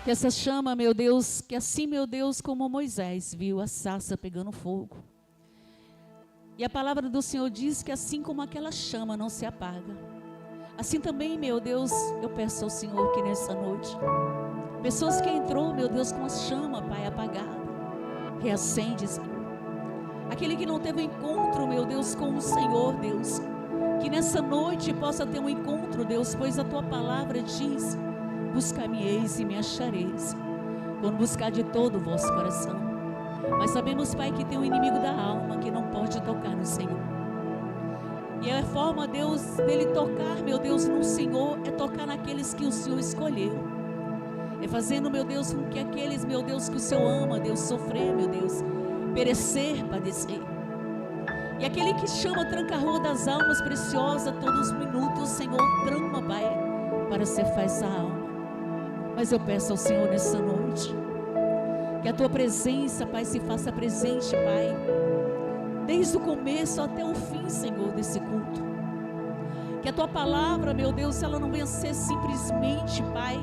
Que essa chama, meu Deus, que assim, meu Deus, como Moisés viu a sarça pegando fogo. E a palavra do Senhor diz que assim como aquela chama não se apaga, assim também, meu Deus, eu peço ao Senhor que nessa noite, pessoas que entrou, meu Deus, com a chama, Pai, apagada, reacende, Senhor. Aquele que não teve um encontro, meu Deus, com o Senhor, Deus, que nessa noite possa ter um encontro, Deus, pois a Tua palavra diz: buscar-me-eis e me achareis, quando buscar de todo o vosso coração. Mas sabemos, Pai, que tem um inimigo da alma que não pode tocar no Senhor. E a forma, Deus, dele tocar, meu Deus, no Senhor, é tocar naqueles que o Senhor escolheu. É fazendo, meu Deus, com que aqueles, meu Deus, que o Senhor ama, Deus, sofrer, meu Deus, perecer, padecer. E aquele que chama tranca-rua das almas preciosas, todos os minutos, Senhor, trama, Pai, para ceifar essa alma. Mas eu peço ao Senhor nessa noite, que a Tua presença, Pai, se faça presente, Pai, desde o começo até o fim, Senhor, desse culto. Que a Tua palavra, meu Deus, ela não venha ser simplesmente, Pai,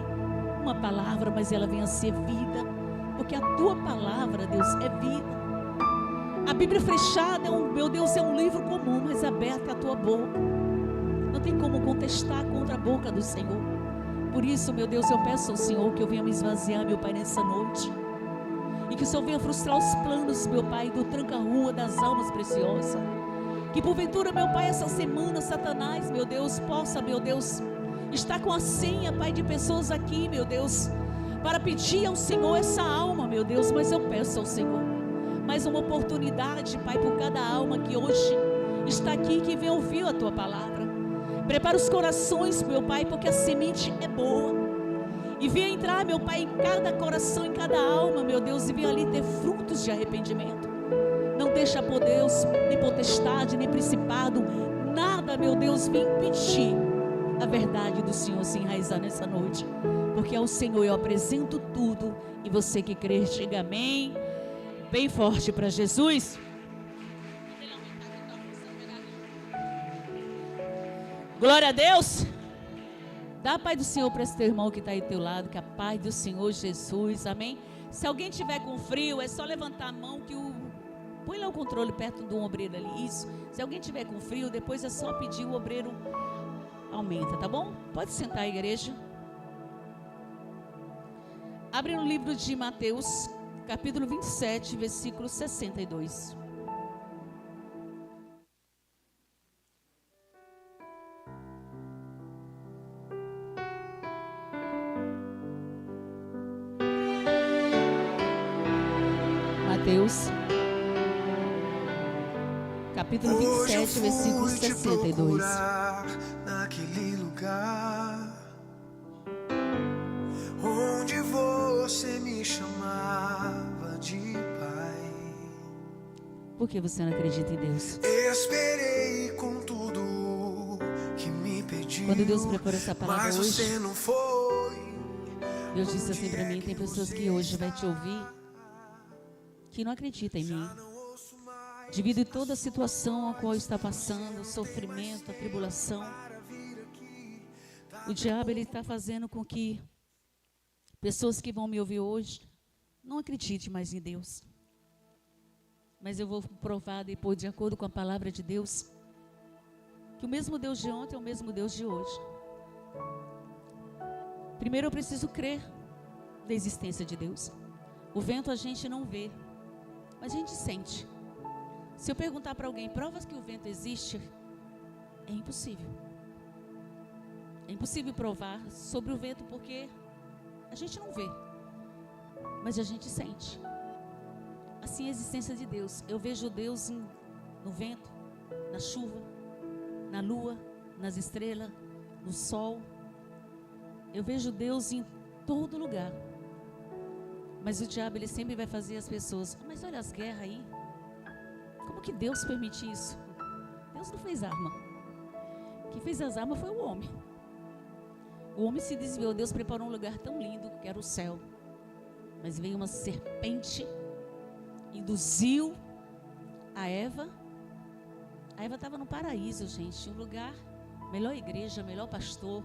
uma palavra, mas ela venha ser vida, porque a Tua palavra, Deus, é vida. A Bíblia fechada, meu Deus, é um livro comum, mas aberta é a Tua boca. Não tem como contestar contra a boca do Senhor. Por isso, meu Deus, eu peço ao Senhor que eu venha me esvaziar, meu Pai, nessa noite. E que o Senhor venha frustrar os planos, meu Pai, do tranca-rua das almas preciosas. Que porventura, meu Pai, essa semana, Satanás, meu Deus, possa, meu Deus, estar com a senha, Pai, de pessoas aqui, meu Deus, para pedir ao Senhor essa alma, meu Deus. Mas eu peço ao Senhor mais uma oportunidade, Pai, por cada alma que hoje está aqui, que vem ouvir a Tua palavra. Prepara os corações, meu Pai, porque a semente é boa. E venha entrar, meu Pai, em cada coração, em cada alma, meu Deus, e venha ali ter frutos de arrependimento. Não deixa, por Deus, nem potestade, nem principado, nada, meu Deus, vem impedir a verdade do Senhor se enraizar nessa noite. Porque ao Senhor eu apresento tudo, e você que crê, diga amém. Bem forte para Jesus. Glória a Deus. Dá a paz do Senhor para esse teu irmão que está aí do teu lado, que a paz do Senhor Jesus, amém. Se alguém tiver com frio, é só levantar a mão que põe lá o controle perto do obreiro ali, isso. Se alguém tiver com frio, depois é só pedir, o obreiro aumenta, tá bom? Pode sentar, igreja. Abre no livro de Mateus, capítulo 27, versículo 62. Mateus, capítulo 27, versículo 62. Naquele lugar onde você me chamava de pai. Por que você não acredita em Deus? Esperei com tudo que me pediu. Quando Deus preparou essa palavra mas hoje, você não foi. Deus disse assim para mim: tem pessoas que hoje vai te ouvir que não acredita em mim, devido a toda a situação a qual está passando, o sofrimento, a tribulação. O diabo, ele está fazendo com que pessoas que vão me ouvir hoje não acreditem mais em Deus. Mas eu vou provar depois, de acordo com a palavra de Deus, que o mesmo Deus de ontem é o mesmo Deus de hoje. Primeiro eu preciso crer da existência de Deus. O vento a gente não vê, mas a gente sente. Se eu perguntar para alguém, provas que o vento existe? É impossível. É impossível provar sobre o vento porque a gente não vê, mas a gente sente. Assim é a existência de Deus. Eu vejo Deus no vento, na chuva, na lua, nas estrelas, no sol. Eu vejo Deus em todo lugar. Mas o diabo, ele sempre vai fazer as pessoas: mas olha as guerras aí. Como que Deus permite isso? Deus não fez arma. Quem fez as armas foi o homem. O homem se desviou. Deus preparou um lugar tão lindo que era o céu. Mas veio uma serpente, induziu a Eva. A Eva estava no paraíso, gente. Um lugar, melhor igreja, melhor pastor,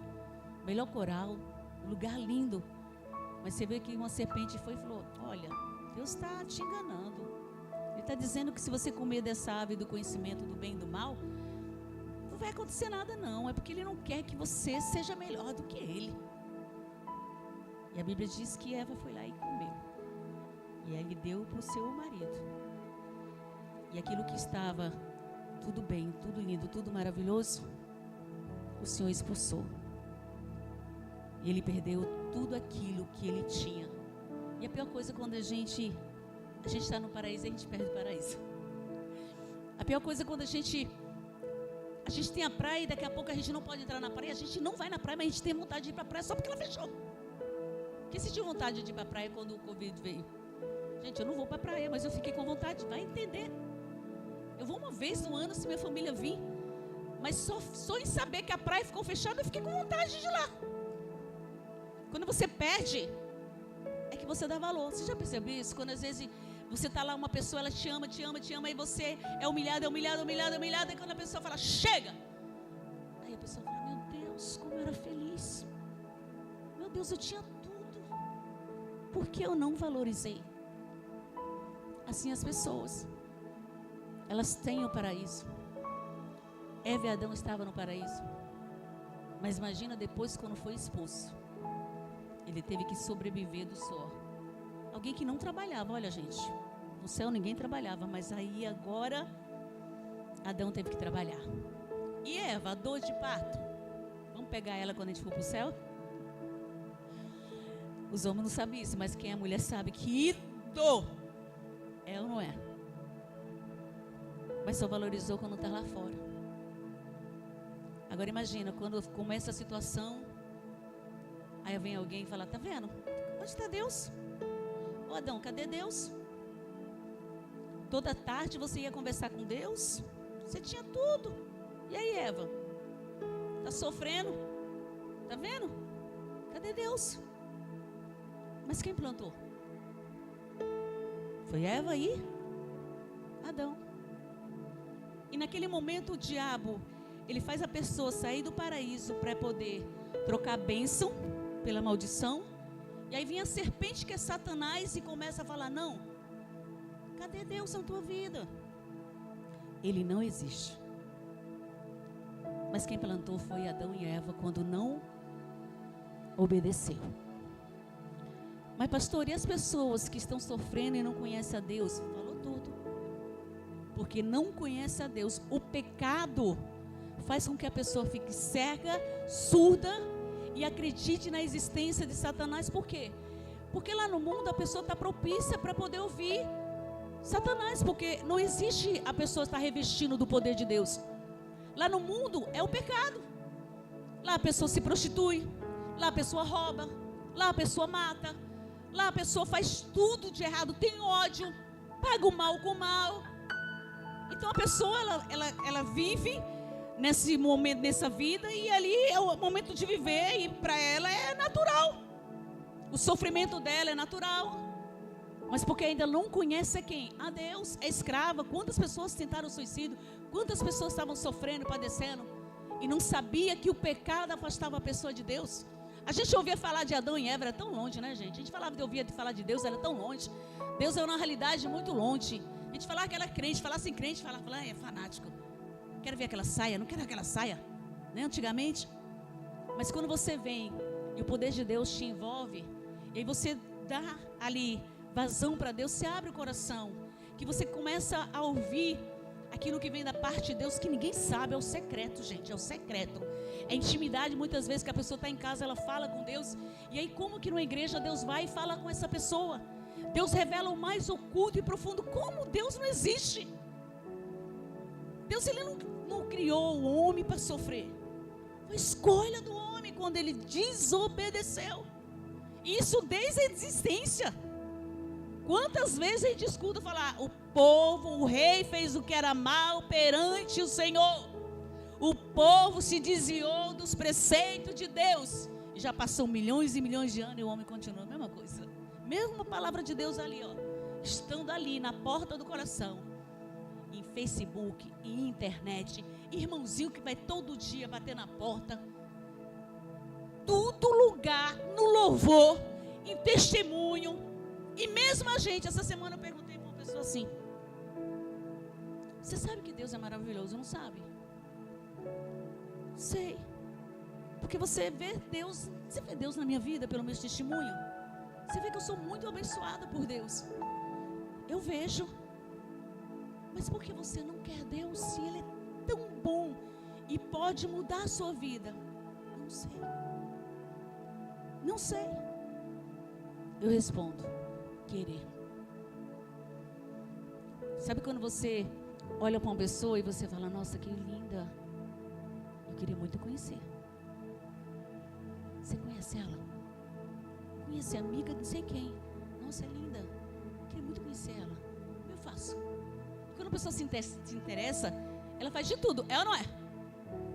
melhor coral. Um lugar lindo. Mas você vê que uma serpente foi e falou: olha, Deus está te enganando. Ele está dizendo que se você comer dessa árvore do conhecimento do bem e do mal, não vai acontecer nada não. É porque Ele não quer que você seja melhor do que Ele. E a Bíblia diz que Eva foi lá e comeu. E aí Ele deu para o seu marido. E aquilo que estava tudo bem, tudo lindo, tudo maravilhoso, o Senhor expulsou. E ele perdeu tudo aquilo que ele tinha. E a pior coisa quando a gente está no paraíso, a gente perde o paraíso. A pior coisa quando a gente tem a praia e daqui a pouco a gente não pode entrar na praia. A gente não vai na praia, mas a gente tem vontade de ir para a praia só porque ela fechou. Quem sentiu vontade de ir para a praia quando o Covid veio? Gente, eu não vou para a praia, mas eu fiquei com vontade, vai entender. Eu vou uma vez no ano se minha família vir, mas só em saber que a praia ficou fechada, eu fiquei com vontade de ir lá. Quando você perde, é que você dá valor. Você já percebeu isso? Quando às vezes você está lá, uma pessoa, ela te ama, e você é humilhado, e quando a pessoa fala, chega! Aí a pessoa fala, meu Deus, como eu era feliz. Meu Deus, eu tinha tudo. Por que eu não valorizei? Assim as pessoas, elas têm o paraíso. Eva e Adão estavam no paraíso. Mas imagina depois quando foi expulso. Ele teve que sobreviver do suor. Alguém que não trabalhava, olha gente, no céu ninguém trabalhava, mas aí agora Adão teve que trabalhar. E Eva, a dor de parto, vamos pegar ela quando a gente for para o céu? Os homens não sabem isso, mas quem é mulher sabe que dor é ou não é? Mas só valorizou quando está lá fora. Agora imagina, quando começa a situação, aí vem alguém e fala, tá vendo? Onde está Deus? Ô Adão, cadê Deus? Toda tarde você ia conversar com Deus? Você tinha tudo. E aí Eva? Está sofrendo? Tá vendo? Cadê Deus? Mas quem plantou? Foi Eva e Adão. E naquele momento o diabo, ele faz a pessoa sair do paraíso para poder trocar a bênção pela maldição. E aí vem a serpente, que é Satanás, e começa a falar, não, cadê Deus na tua vida? Ele não existe. Mas quem plantou foi Adão e Eva quando não obedeceu. Mas pastor, e as pessoas que estão sofrendo e não conhecem a Deus? Falou tudo. Porque não conhece a Deus. O pecado faz com que a pessoa fique cega, surda e acredite na existência de Satanás. Por quê? Porque lá no mundo a pessoa está propícia para poder ouvir Satanás, porque não existe a pessoa estar revestindo do poder de Deus. Lá no mundo é o pecado. Lá a pessoa se prostitui, lá a pessoa rouba, lá a pessoa mata, lá a pessoa faz tudo de errado, tem ódio, paga o mal com o mal. Então a pessoa ela vive nesse momento, nessa vida, e ali é o momento de viver, e para ela é natural. O sofrimento dela é natural. Mas porque ainda não conhece quem? A Deus. É escrava. Quantas pessoas tentaram suicídio? Quantas pessoas estavam sofrendo, padecendo, e não sabia que o pecado afastava a pessoa de Deus? A gente ouvia falar de Adão e Eva, era tão longe, né, gente? A gente ouvia falar de Deus, era tão longe. Deus é uma realidade muito longe. A gente falava que era crente, falasse em crente, falava, é fanático. Quero ver aquela saia, não quero aquela saia, né, antigamente. Mas quando você vem e o poder de Deus te envolve, e aí você dá ali vazão para Deus, você abre o coração, que você começa a ouvir aquilo que vem da parte de Deus, que ninguém sabe, é o secreto, gente, é o secreto. É intimidade, muitas vezes que a pessoa está em casa, ela fala com Deus, e aí como que numa igreja Deus vai e fala com essa pessoa? Deus revela o mais oculto e profundo. Como Deus não existe? Deus, ele não criou o homem para sofrer. Foi escolha do homem quando ele desobedeceu. Isso desde a existência. Quantas vezes a gente escuta falar, o povo, o rei fez o que era mal perante o Senhor. O povo se desviou dos preceitos de Deus. E já passou milhões e milhões de anos e o homem continua a mesma coisa. Mesma palavra de Deus ali, ó, estando ali na porta do coração, em Facebook, em internet, irmãozinho que vai todo dia bater na porta, todo lugar, no louvor, em testemunho. E mesmo a gente, essa semana eu perguntei para uma pessoa assim: você sabe que Deus é maravilhoso, não sabe? Sei. Porque você vê Deus na minha vida pelo meu testemunho. Você vê que eu sou muito abençoada por Deus. Eu vejo. Mas por que você não quer Deus se Ele é tão bom e pode mudar a sua vida? Não sei. Não sei. Eu respondo: querer. Sabe quando você olha para uma pessoa e você fala: nossa, que linda, eu queria muito conhecer. Você conhece ela? Conhece, amiga de não sei quem. Nossa, é linda, eu queria muito conhecer ela. Eu faço. Quando a pessoa se interessa, ela faz de tudo, é ou não é?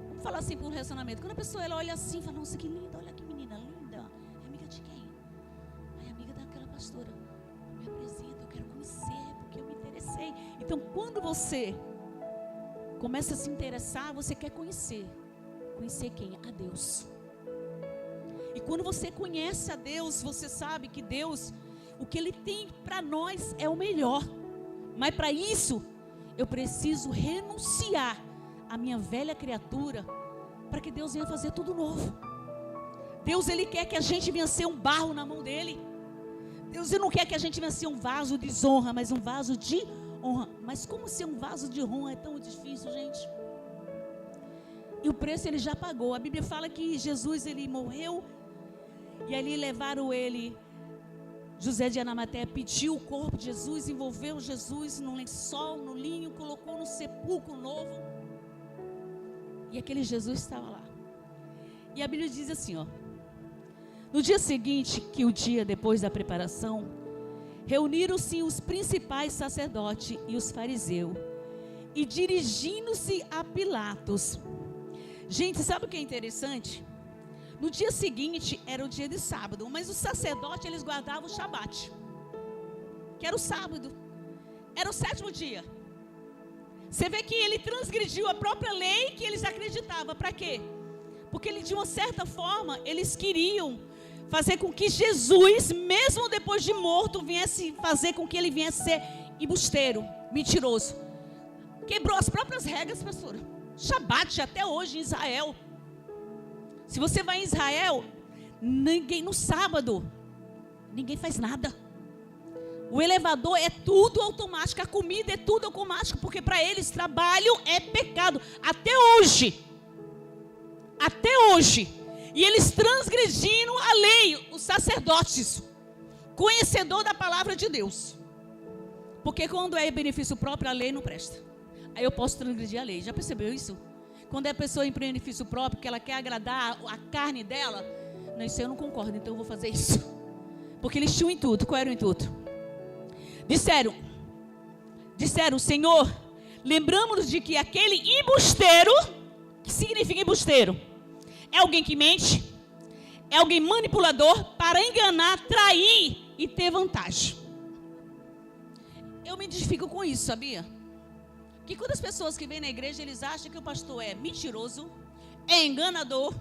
Vamos falar assim para um relacionamento. Quando a pessoa ela olha assim e fala: nossa, que linda, olha que menina linda. É amiga de quem? É amiga daquela pastora. Me apresenta, eu quero conhecer, porque eu me interessei. Então, quando você começa a se interessar, você quer conhecer. Conhecer quem? A Deus. E quando você conhece a Deus, você sabe que Deus, o que Ele tem para nós é o melhor. Mas para isso, eu preciso renunciar à minha velha criatura, para que Deus venha fazer tudo novo. Deus, Ele quer que a gente venha ser um barro na mão dEle. Deus, Ele não quer que a gente venha ser um vaso de desonra, mas um vaso de honra. Mas como ser um vaso de honra é tão difícil, gente? E o preço Ele já pagou. A Bíblia fala que Jesus, Ele morreu, e ali levaram Ele. José de Arimateia pediu o corpo de Jesus, envolveu Jesus no lençol, no linho, colocou no sepulcro novo. E aquele Jesus estava lá. E a Bíblia diz assim, ó: no dia seguinte, que o dia depois da preparação, reuniram-se os principais sacerdotes e os fariseus, e dirigindo-se a Pilatos. Gente, sabe o que é interessante? No dia seguinte era o dia de sábado, mas os sacerdotes eles guardavam o Shabat, que era o sábado, era o 7º dia. Você vê que ele transgrediu a própria lei que eles acreditavam. Para quê? Porque ele, de uma certa forma, eles queriam fazer com que Jesus, mesmo depois de morto, viesse fazer com que ele viesse ser embusteiro, mentiroso. Quebrou as próprias regras, pastora. Shabat até hoje em Israel. Se você vai em Israel, ninguém no sábado, ninguém faz nada. O elevador é tudo automático, a comida é tudo automático, porque para eles trabalho é pecado. Até hoje. Até hoje. E eles transgrediram a lei, os sacerdotes, conhecedor da palavra de Deus. Porque quando é benefício próprio, a lei não presta. Aí eu posso transgredir a lei. Já percebeu isso? Quando é a pessoa em benefício próprio, que ela quer agradar a carne dela, não, isso eu não concordo, então eu vou fazer isso. Porque eles tinham intuito. Qual era o intuito? Disseram, Senhor, lembramos-nos de que aquele embusteiro, que significa embusteiro? É alguém que mente, é alguém manipulador para enganar, trair e ter vantagem. Eu me identifico com isso, sabia? Que quando as pessoas que vêm na igreja, eles acham que o pastor é mentiroso, é enganador,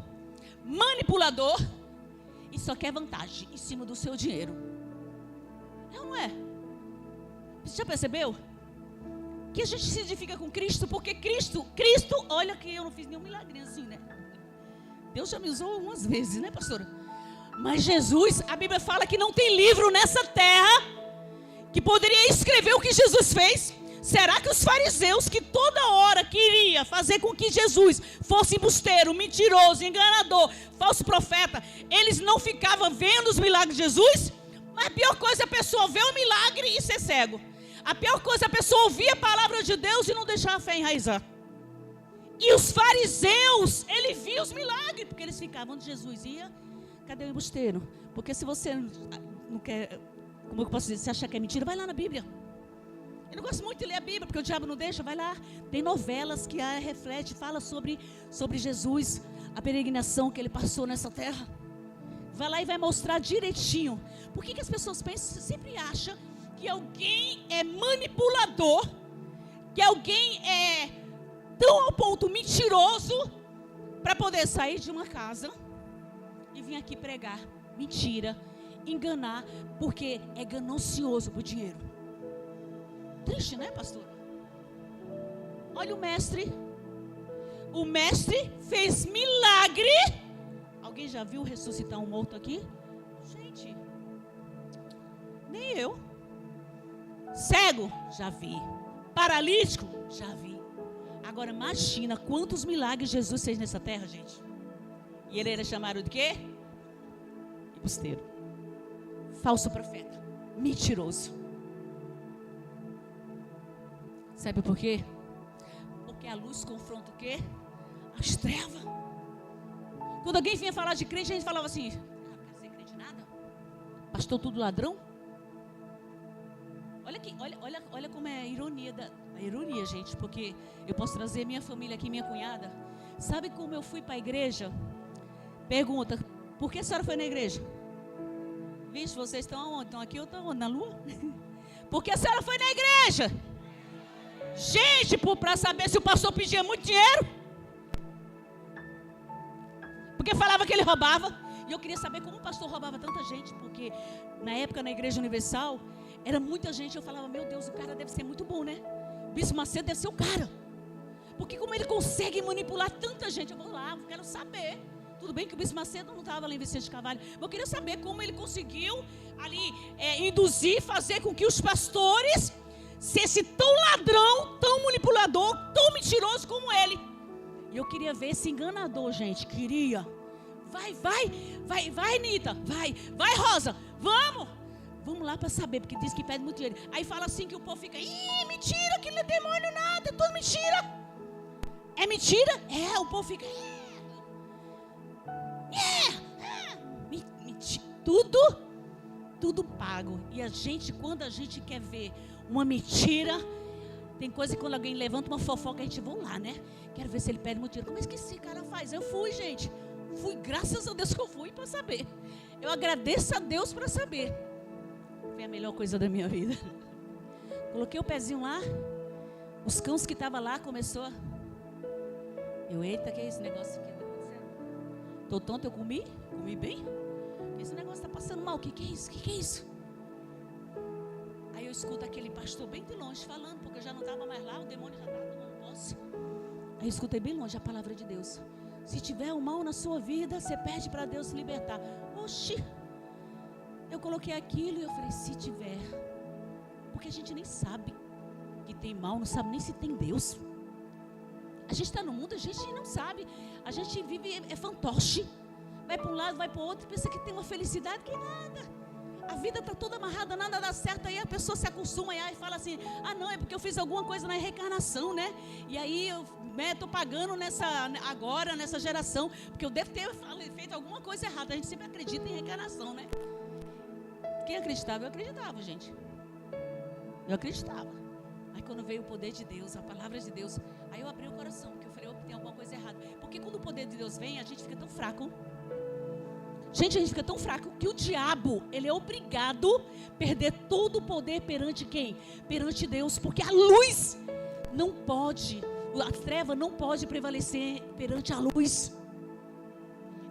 manipulador e só quer vantagem em cima do seu dinheiro. É ou não é? Você já percebeu? Que a gente se identifica com Cristo, porque Cristo, olha que eu não fiz nenhum milagre assim, né? Deus já me usou umas vezes, né, pastora? Mas Jesus, a Bíblia fala que não tem livro nessa terra que poderia escrever o que Jesus fez. Será que os fariseus, que toda hora queria fazer com que Jesus fosse embusteiro, mentiroso, enganador, falso profeta, eles não ficavam vendo os milagres de Jesus? Mas a pior coisa é a pessoa ver o milagre e ser cego. A pior coisa é a pessoa ouvir a palavra de Deus e não deixar a fé enraizar. E os fariseus, ele via os milagres, porque eles ficavam onde Jesus ia. Cadê o embusteiro? Porque se você não quer, como eu posso dizer, se achar que é mentira, vai lá na Bíblia. Eu não gosto muito de ler a Bíblia, porque o diabo não deixa, vai lá. Tem novelas que reflete, fala sobre Jesus, a peregrinação que ele passou nessa terra. Vai lá e vai mostrar direitinho. Por que as pessoas pensam, sempre acham que alguém é manipulador, que alguém é tão ao ponto mentiroso, para poder sair de uma casa e vir aqui pregar mentira enganar, porque é ganancioso por dinheiro. Triste, né, pastor? Olha o mestre. O mestre fez milagre. Alguém já viu ressuscitar um morto aqui? Gente, nem eu. Cego, já vi. Paralítico, já vi. Agora imagina quantos milagres Jesus fez nessa terra, gente. E ele era chamado de quê? Embusteiro. Falso profeta. Mentiroso. Sabe por quê? Porque a luz confronta o quê? As trevas. Quando alguém vinha falar de crente, a gente falava assim: não quero ser crente nada. Pastor tudo ladrão. Olha aqui, olha como é a ironia gente, porque eu posso trazer minha família aqui, minha cunhada. Sabe como eu fui para a igreja? Pergunta: por que a senhora foi na igreja? Vixe, vocês estão aonde? Estão aqui ou estão onde? Na lua? Por que a senhora foi na igreja? Gente, para saber se o pastor pedia muito dinheiro. Porque falava que ele roubava. E eu queria saber como o pastor roubava tanta gente. Porque na época na Igreja Universal era muita gente. Eu falava: meu Deus, o cara deve ser muito bom, né? O Bispo Macedo deve ser o cara. Porque como ele consegue manipular tanta gente? Eu vou lá, eu quero saber. Tudo bem que o Bispo Macedo não estava lá em Vicente Carvalho, mas eu queria saber como ele conseguiu ali induzir, fazer com que os pastores fossem tão ladrão, tão manipulador, tão mentiroso como ele. E eu queria ver esse enganador, gente, queria. Vai, Nita, vai, Rosa, vamos lá para saber, porque diz que pede muito dinheiro. Aí fala assim que o povo fica: ih, mentira, aquilo não é demônio nada, é tudo mentira. É mentira? O povo fica: tudo pago. E a gente, quando a gente quer ver uma mentira, tem coisa que quando alguém levanta uma fofoca, a gente vai lá, né? Quero ver se ele pede muito dinheiro. Como é que esse cara faz? Eu fui, gente. Fui, graças a Deus que eu fui para saber. Eu agradeço a Deus para saber. Foi a melhor coisa da minha vida. Coloquei o pezinho lá. Os cães que estavam lá começou a... eita, que é esse negócio aqui? Tô tonto, eu comi bem? Esse negócio está passando mal, o que é isso? O que é isso? Aí eu escuto aquele pastor bem de longe falando, porque eu já não estava mais lá, o demônio já estava tomando posse. Aí eu escutei bem longe a palavra de Deus: se tiver um mal na sua vida, você pede para Deus se libertar. Oxi! Eu coloquei aquilo e eu falei: se tiver. Porque a gente nem sabe que tem mal, não sabe nem se tem Deus. A gente está no mundo, a gente não sabe. A gente vive, é fantoche. Vai para um lado, vai para o outro, pensa que tem uma felicidade que nada. A vida está toda amarrada, nada dá certo. Aí a pessoa se acostuma e fala assim: ah, não, é porque eu fiz alguma coisa na reencarnação, né? E aí eu estou pagando agora, nessa geração, porque eu devo ter feito alguma coisa errada. A gente sempre acredita em reencarnação, né? Quem acreditava? Eu acreditava, gente. Eu acreditava. Aí quando veio o poder de Deus, a palavra de Deus, aí eu abri o coração, porque eu falei: tem alguma coisa errada. Porque quando o poder de Deus vem, a gente fica tão fraco. Gente, a gente fica tão fraco que o diabo, ele é obrigado a perder todo o poder perante quem? Perante Deus, porque a luz não pode, a treva não pode prevalecer perante a luz.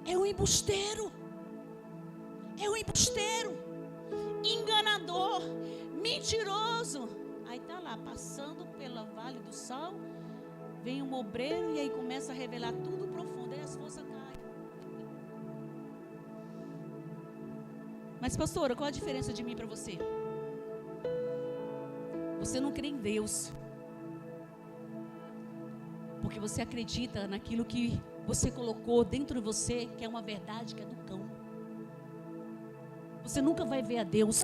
É um embusteiro, enganador, mentiroso. Aí está lá, passando pelo vale do sal, vem um obreiro e aí começa a revelar tudo profundo, aí as forças caem. Mas pastora, qual a diferença de mim para você? Você não crê em Deus, porque você acredita naquilo que você colocou dentro de você, que é uma verdade, que é do cão. Você nunca vai ver a Deus,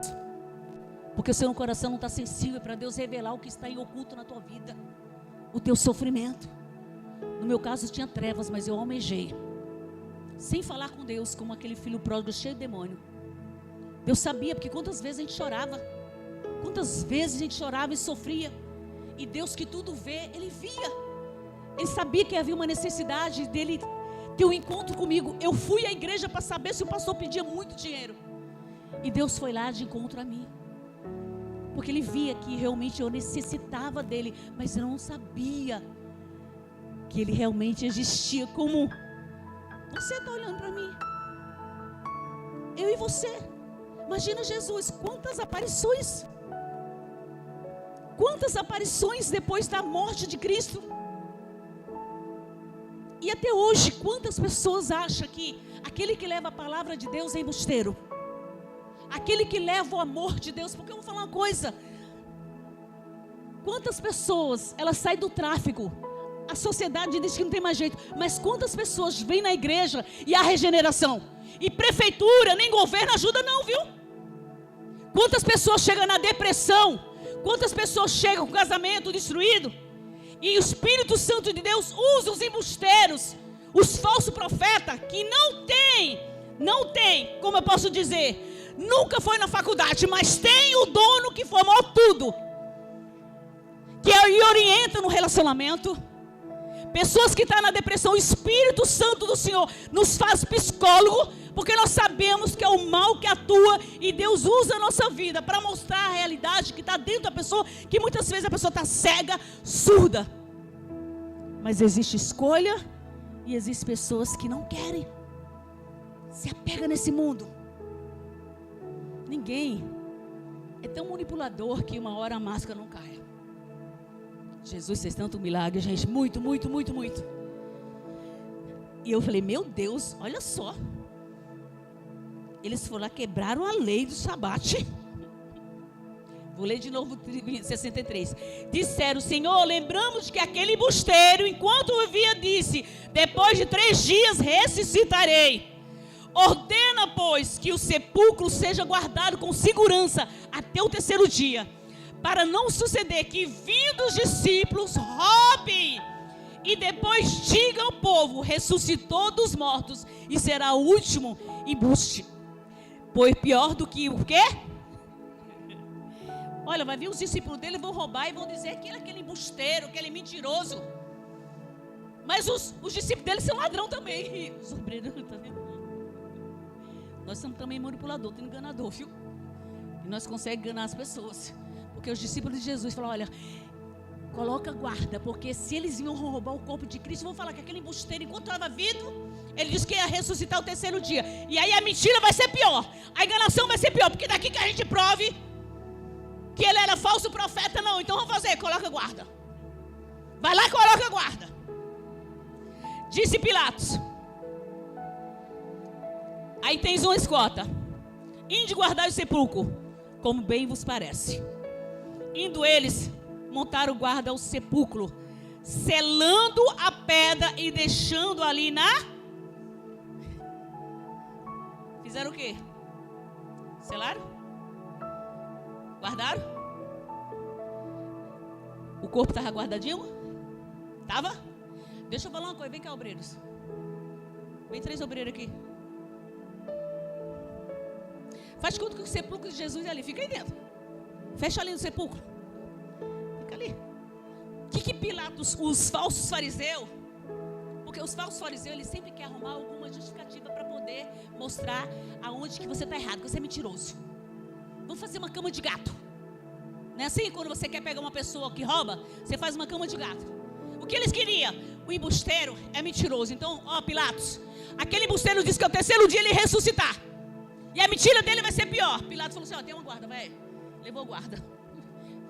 porque o seu coração não está sensível para Deus revelar o que está em oculto na tua vida, o teu sofrimento. No meu caso tinha trevas, mas eu almejei, sem falar com Deus, como aquele filho pródigo cheio de demônio. Deus sabia, porque quantas vezes a gente chorava, e sofria, e Deus que tudo vê, Ele via, Ele sabia que havia uma necessidade dele ter um encontro comigo. Eu fui à igreja para saber se o pastor pedia muito dinheiro, e Deus foi lá de encontro a mim, porque Ele via que realmente eu necessitava dEle, mas eu não sabia que Ele realmente existia. Como você está olhando para mim, eu e você. Imagina Jesus, quantas aparições. Quantas aparições depois da morte de Cristo. E até hoje, quantas pessoas acham que aquele que leva a palavra de Deus é embusteiro? Aquele que leva o amor de Deus, porque eu vou falar uma coisa. Quantas pessoas, elas saem do tráfico, a sociedade diz que não tem mais jeito, mas quantas pessoas vêm na igreja e há regeneração? E prefeitura, nem governo ajuda não, viu? Quantas pessoas chegam na depressão? Quantas pessoas chegam com o casamento destruído? E o Espírito Santo de Deus usa os embusteiros, os falsos profetas, que não tem, como eu posso dizer, nunca foi na faculdade, mas tem o dono que formou tudo, que orienta no relacionamento. Pessoas que estão na depressão, o Espírito Santo do Senhor nos faz psicólogo, porque nós sabemos que é o mal que atua, e Deus usa a nossa vida para mostrar a realidade que está dentro da pessoa, que muitas vezes a pessoa está cega, surda. Mas existe escolha, e existem pessoas que não querem, se apega nesse mundo. Ninguém é tão manipulador que uma hora a máscara não cai. Jesus fez tanto milagre, gente, muito. E eu falei, meu Deus, olha só. Eles foram lá, quebraram a lei do Shabat. Vou ler de novo 63. Disseram, Senhor, lembramos que aquele embusteiro, enquanto vivia, disse, depois de 3 dias ressuscitarei. Ordena, pois, que o sepulcro seja guardado com segurança até o 3º dia, para não suceder que, vindo os discípulos, roubem e depois digam ao povo, ressuscitou dos mortos, e será o último embuste. Pois pior do que o quê? Olha, vai vir os discípulos dele, vão roubar e vão dizer que ele é aquele embusteiro, aquele mentiroso. Mas os discípulos dele são ladrão também. Os obreiros, tá vendo? Nós somos também manipulador, enganador, viu? E nós conseguimos enganar as pessoas. Porque os discípulos de Jesus falaram, olha, coloca guarda, porque se eles iam roubar o corpo de Cristo, vão falar que aquele embusteiro, enquanto estava vivo, ele disse que ia ressuscitar o 3º dia. E aí a mentira vai ser pior, a enganação vai ser pior, porque daqui que a gente prove que ele era falso profeta, não. Então vamos fazer, coloca guarda. Vai lá e coloca guarda. Disse Pilatos. Aí tens uma escota. Inde guardar o sepulcro, como bem vos parece. Indo eles, montaram guarda ao sepulcro, selando a pedra e deixando ali na... Fizeram o quê? Selaram? Guardaram? O corpo estava guardadinho? Estava? Deixa eu falar uma coisa, vem cá, obreiros. Vem 3 obreiros aqui. Faz conta que o sepulcro de Jesus é ali, fica aí dentro. Fecha ali no sepulcro. Fica ali. O que Pilatos, os falsos fariseus, porque os falsos fariseus, eles sempre querem arrumar alguma justificativa para poder mostrar aonde que você está errado, que você é mentiroso. Vamos fazer uma cama de gato. Não é assim? Quando você quer pegar uma pessoa que rouba, você faz uma cama de gato. O que eles queriam? O embusteiro é mentiroso. Então, ó, Pilatos, aquele embusteiro disse que ao 3º dia ele ia ressuscitar. E a mentira dele vai ser pior. Pilatos falou assim, ó, tem uma guarda, vai. Levou guarda.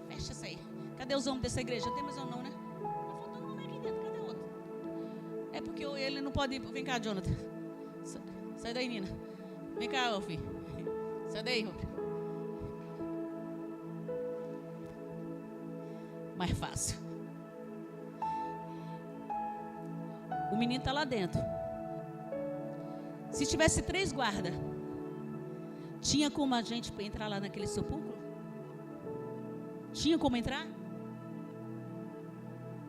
Fecha isso aí. Cadê os homens dessa igreja? Tem mais um não, né? Tá faltando um homem aqui dentro, cadê o outro? É porque ele não pode ir. Vem cá, Jonathan. Sai daí, Nina. Vem cá, filho. Sai daí, Rubio. Mais fácil. O menino está lá dentro. Se tivesse 3 guardas, tinha como a gente entrar lá naquele sepulcro? Tinha como entrar?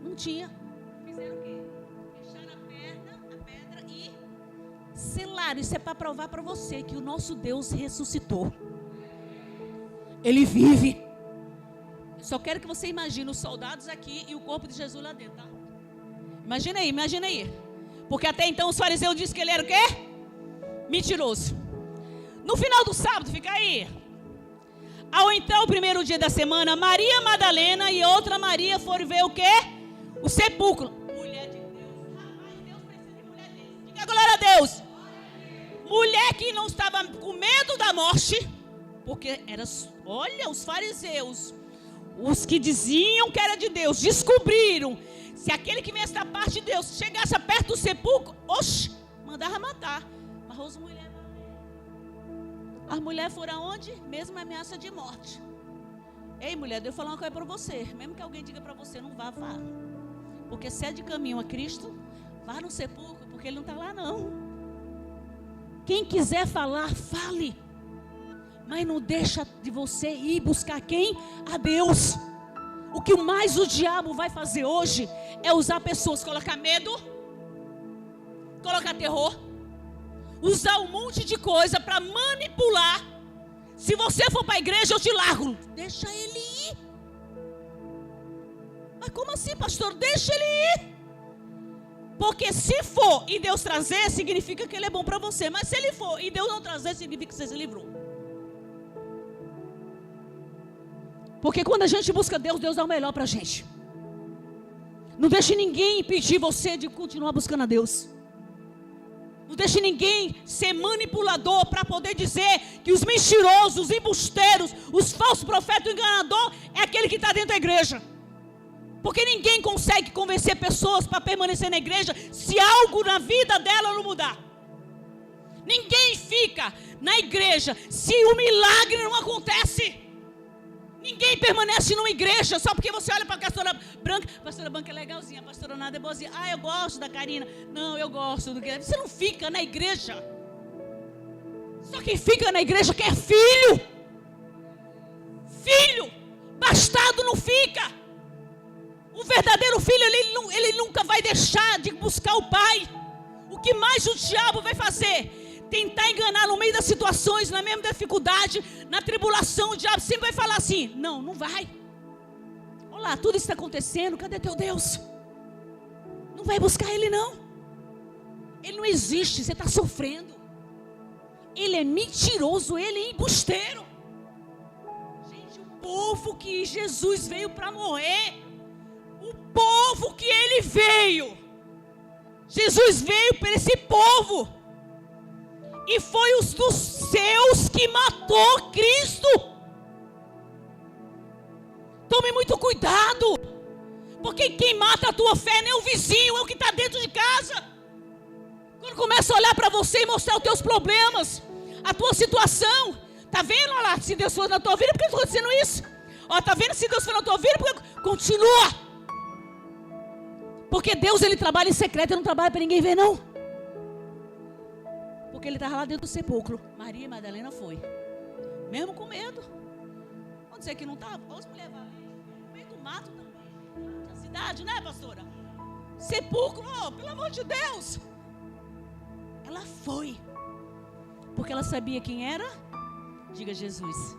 Não tinha. Fizeram o quê? Fecharam a pedra e selaram. Isso é para provar para você que o nosso Deus ressuscitou. Ele vive. Eu só quero que você imagine os soldados aqui e o corpo de Jesus lá dentro, tá? Imagina aí. Porque até então os fariseus disseram que ele era o quê? Mentiroso. No final do sábado, fica aí. Ao então, o 1º dia da semana, Maria Madalena e outra Maria foram ver o quê? O sepulcro. Mulher de Deus. Rapaz, Deus precisa de mulher dele. Diga glória a Deus. Mulher que não estava com medo da morte. Porque olha, os fariseus, os que diziam que era de Deus, descobriram. Se aquele que viesse da parte de Deus chegasse perto do sepulcro, mandava matar. Mas as mulheres foram aonde? Mesmo ameaça de morte. Ei, mulher, deixa eu falar uma coisa para você. Mesmo que alguém diga para você, não vá. Porque se é de caminho a Cristo, vá no sepulcro, porque Ele não está lá não. Quem quiser falar, fale. Mas não deixa de você ir buscar quem? A Deus. O que mais o diabo vai fazer hoje é usar pessoas, colocar medo, colocar terror, usar um monte de coisa para manipular. Se você for para a igreja, eu te largo. Deixa ele ir. Mas como assim, pastor? Deixa ele ir. Porque se for e Deus trazer, significa que ele é bom para você. Mas se ele for e Deus não trazer, significa que você se livrou. Porque quando a gente busca Deus, Deus dá o melhor para a gente. Não deixe ninguém impedir você de continuar buscando a Deus. Não deixe ninguém ser manipulador para poder dizer que os mentirosos, os embusteiros, os falsos profetas, o enganador é aquele que está dentro da igreja. Porque ninguém consegue convencer pessoas para permanecer na igreja se algo na vida dela não mudar. Ninguém fica na igreja se o milagre não acontece. Ninguém permanece numa igreja só porque você olha para a pastora Branca. A pastora Branca é legalzinha, a pastora Nada é boazinha. Eu gosto da Karina. Não, eu gosto do que. Você não fica na igreja. Só quem fica na igreja quer filho. Filho. Bastardo não fica. O verdadeiro filho, ele nunca vai deixar de buscar o pai. O que mais o diabo vai fazer? Tentar enganar no meio das situações, na mesma dificuldade, na tribulação. O diabo sempre vai falar assim: não vai. Olá, tudo isso está acontecendo, cadê teu Deus? Não vai buscar ele não. Ele não existe, você está sofrendo. Ele é mentiroso, ele é embusteiro. Gente, o povo que Jesus veio para morrer, o povo que ele veio, Jesus veio para esse povo. E foi os dos seus que matou Cristo. Tome muito cuidado. Porque quem mata a tua fé não é o vizinho, é o que está dentro de casa. Quando começa a olhar para você e mostrar os teus problemas, a tua situação. Está vendo, olha lá, se Deus for na tua vida, por que está acontecendo isso? Está vendo, se Deus for na tua vida, porque continua. Porque Deus, ele trabalha em secreto, ele não trabalha para ninguém ver não. Porque ele estava lá dentro do sepulcro. Maria e Madalena foi. Mesmo com medo. Vamos dizer que não estava. Olha as mulheres no meio do mato também. Da cidade, né, pastora? Sepulcro, pelo amor de Deus. Ela foi. Porque ela sabia quem era. Diga Jesus.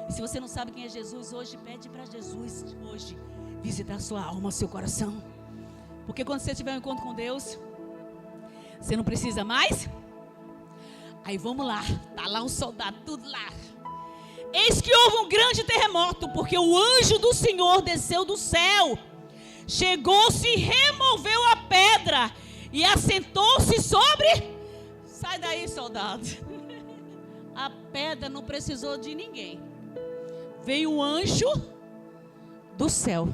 E se você não sabe quem é Jesus hoje, pede para Jesus hoje visitar sua alma, seu coração. Porque quando você tiver um encontro com Deus, você não precisa mais. Aí vamos lá, está lá um soldado, tudo lá. Eis que houve um grande terremoto, porque o anjo do Senhor desceu do céu, chegou-se e removeu a pedra, e assentou-se sobre... Sai daí, soldado. A pedra não precisou de ninguém. Veio um anjo do céu.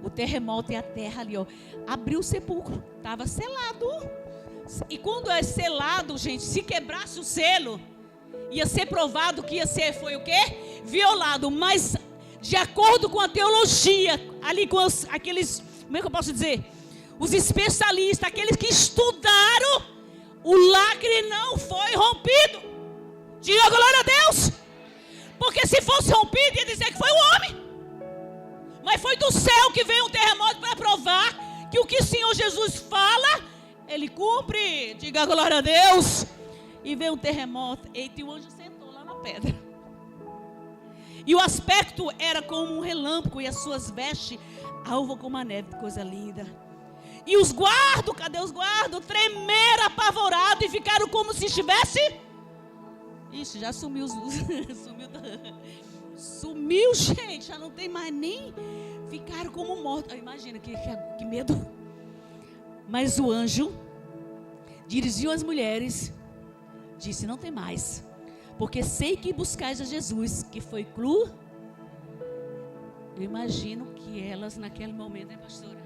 O terremoto e a terra ali, abriu o sepulcro, estava selado. E quando é selado, gente, se quebrasse o selo, ia ser provado que foi o quê? Violado. Mas de acordo com a teologia, ali com aqueles, como é que eu posso dizer? Os especialistas, aqueles que estudaram, o lacre não foi rompido. Diga glória a Deus. Porque se fosse rompido, ia dizer que foi o homem. Mas foi do céu que veio um terremoto para provar que o que o Senhor Jesus fala, ele cumpre. Diga glória a Deus. E veio um terremoto. Eita, e o anjo sentou lá na pedra. E o aspecto era como um relâmpago, e as suas vestes alva como a neve, coisa linda. E os guardas, cadê os guardas? Tremeram apavorados e ficaram como se estivesse... Ixi, já sumiu. Sumiu, gente. Já não tem mais nem... Ficaram como mortos. Imagina, que medo. Mas o anjo dirigiu as mulheres, disse: não tem mais, porque sei que buscais a Jesus, que foi cru. Eu imagino que elas naquele momento, né, pastora?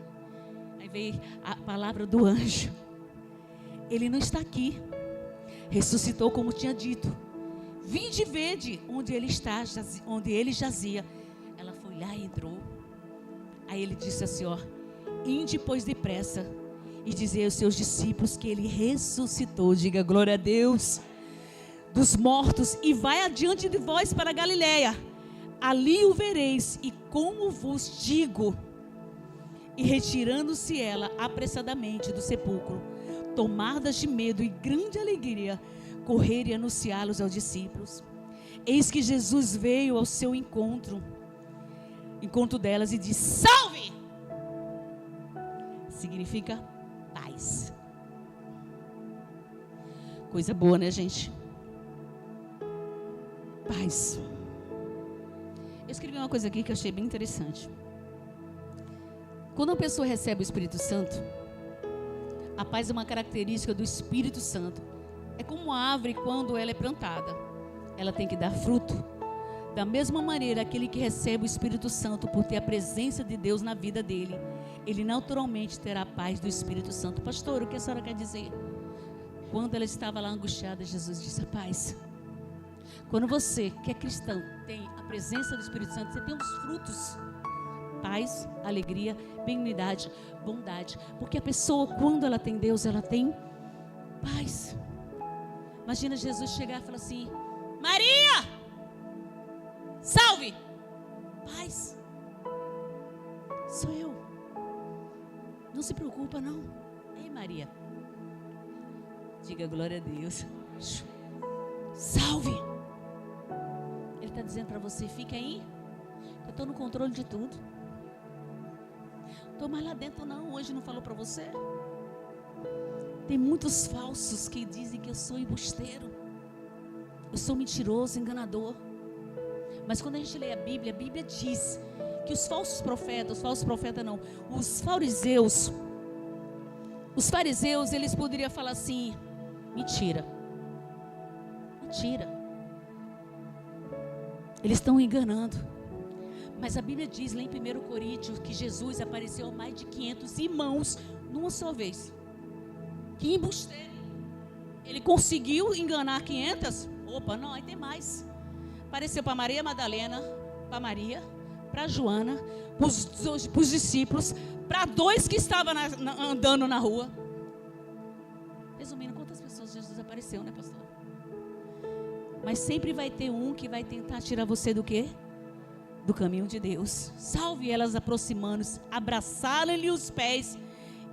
Aí veio a palavra do anjo. Ele não está aqui. Ressuscitou como tinha dito. Vinde e vede onde ele está, onde ele jazia. Ela foi lá e entrou. Aí ele disse assim, ó: inde, pois, depressa, e dizei aos seus discípulos que ele ressuscitou. Diga glória a Deus. Dos mortos, e vai adiante de vós para a Galileia. Ali o vereis, e como vos digo. E retirando-se ela apressadamente do sepulcro, tomadas de medo e grande alegria, correram e anunciá-los aos discípulos. Eis que Jesus veio ao seu encontro delas, e disse: salve! Significa paz. Coisa boa, né, gente? Paz. Eu escrevi uma coisa aqui que eu achei bem interessante. Quando uma pessoa recebe o Espírito Santo, a paz é uma característica do Espírito Santo. É como uma árvore quando ela é plantada, ela tem que dar fruto. Da mesma maneira, aquele que recebe o Espírito Santo por ter a presença de Deus na vida dele, ele naturalmente terá a paz do Espírito Santo. Pastor, o que a senhora quer dizer? Quando ela estava lá angustiada, Jesus disse: a paz. Quando você, que é cristão, tem a presença do Espírito Santo, você tem os frutos: paz, alegria, benignidade, bondade. Porque a pessoa, quando ela tem Deus, ela tem paz. Imagina Jesus chegar e falar assim: Maria, salve! Paz. Sou eu. Não se preocupa, não. Ei, Maria. Diga glória a Deus. Salve. Ele está dizendo para você: fica aí, eu estou no controle de tudo. Estou mais lá dentro não. Hoje não falou para você? Tem muitos falsos que dizem que eu sou embusteiro, eu sou mentiroso, enganador. Mas quando a gente lê a Bíblia diz que os falsos profetas, os fariseus, eles poderiam falar assim: mentira. Eles estão enganando. Mas a Bíblia diz lá em 1 Coríntios que Jesus apareceu a mais de 500 irmãos numa só vez. Que embusteiro. Ele conseguiu enganar 500? Opa, não, aí tem mais. Apareceu para Maria Madalena, para Maria, para Joana, para os discípulos, para 2 que estavam andando na rua. Resumindo, quantas pessoas Jesus apareceu, né, pastor? Mas sempre vai ter um que vai tentar tirar você do quê? Do caminho de Deus. Salve. Elas aproximando-se, abraçaram-lhe os pés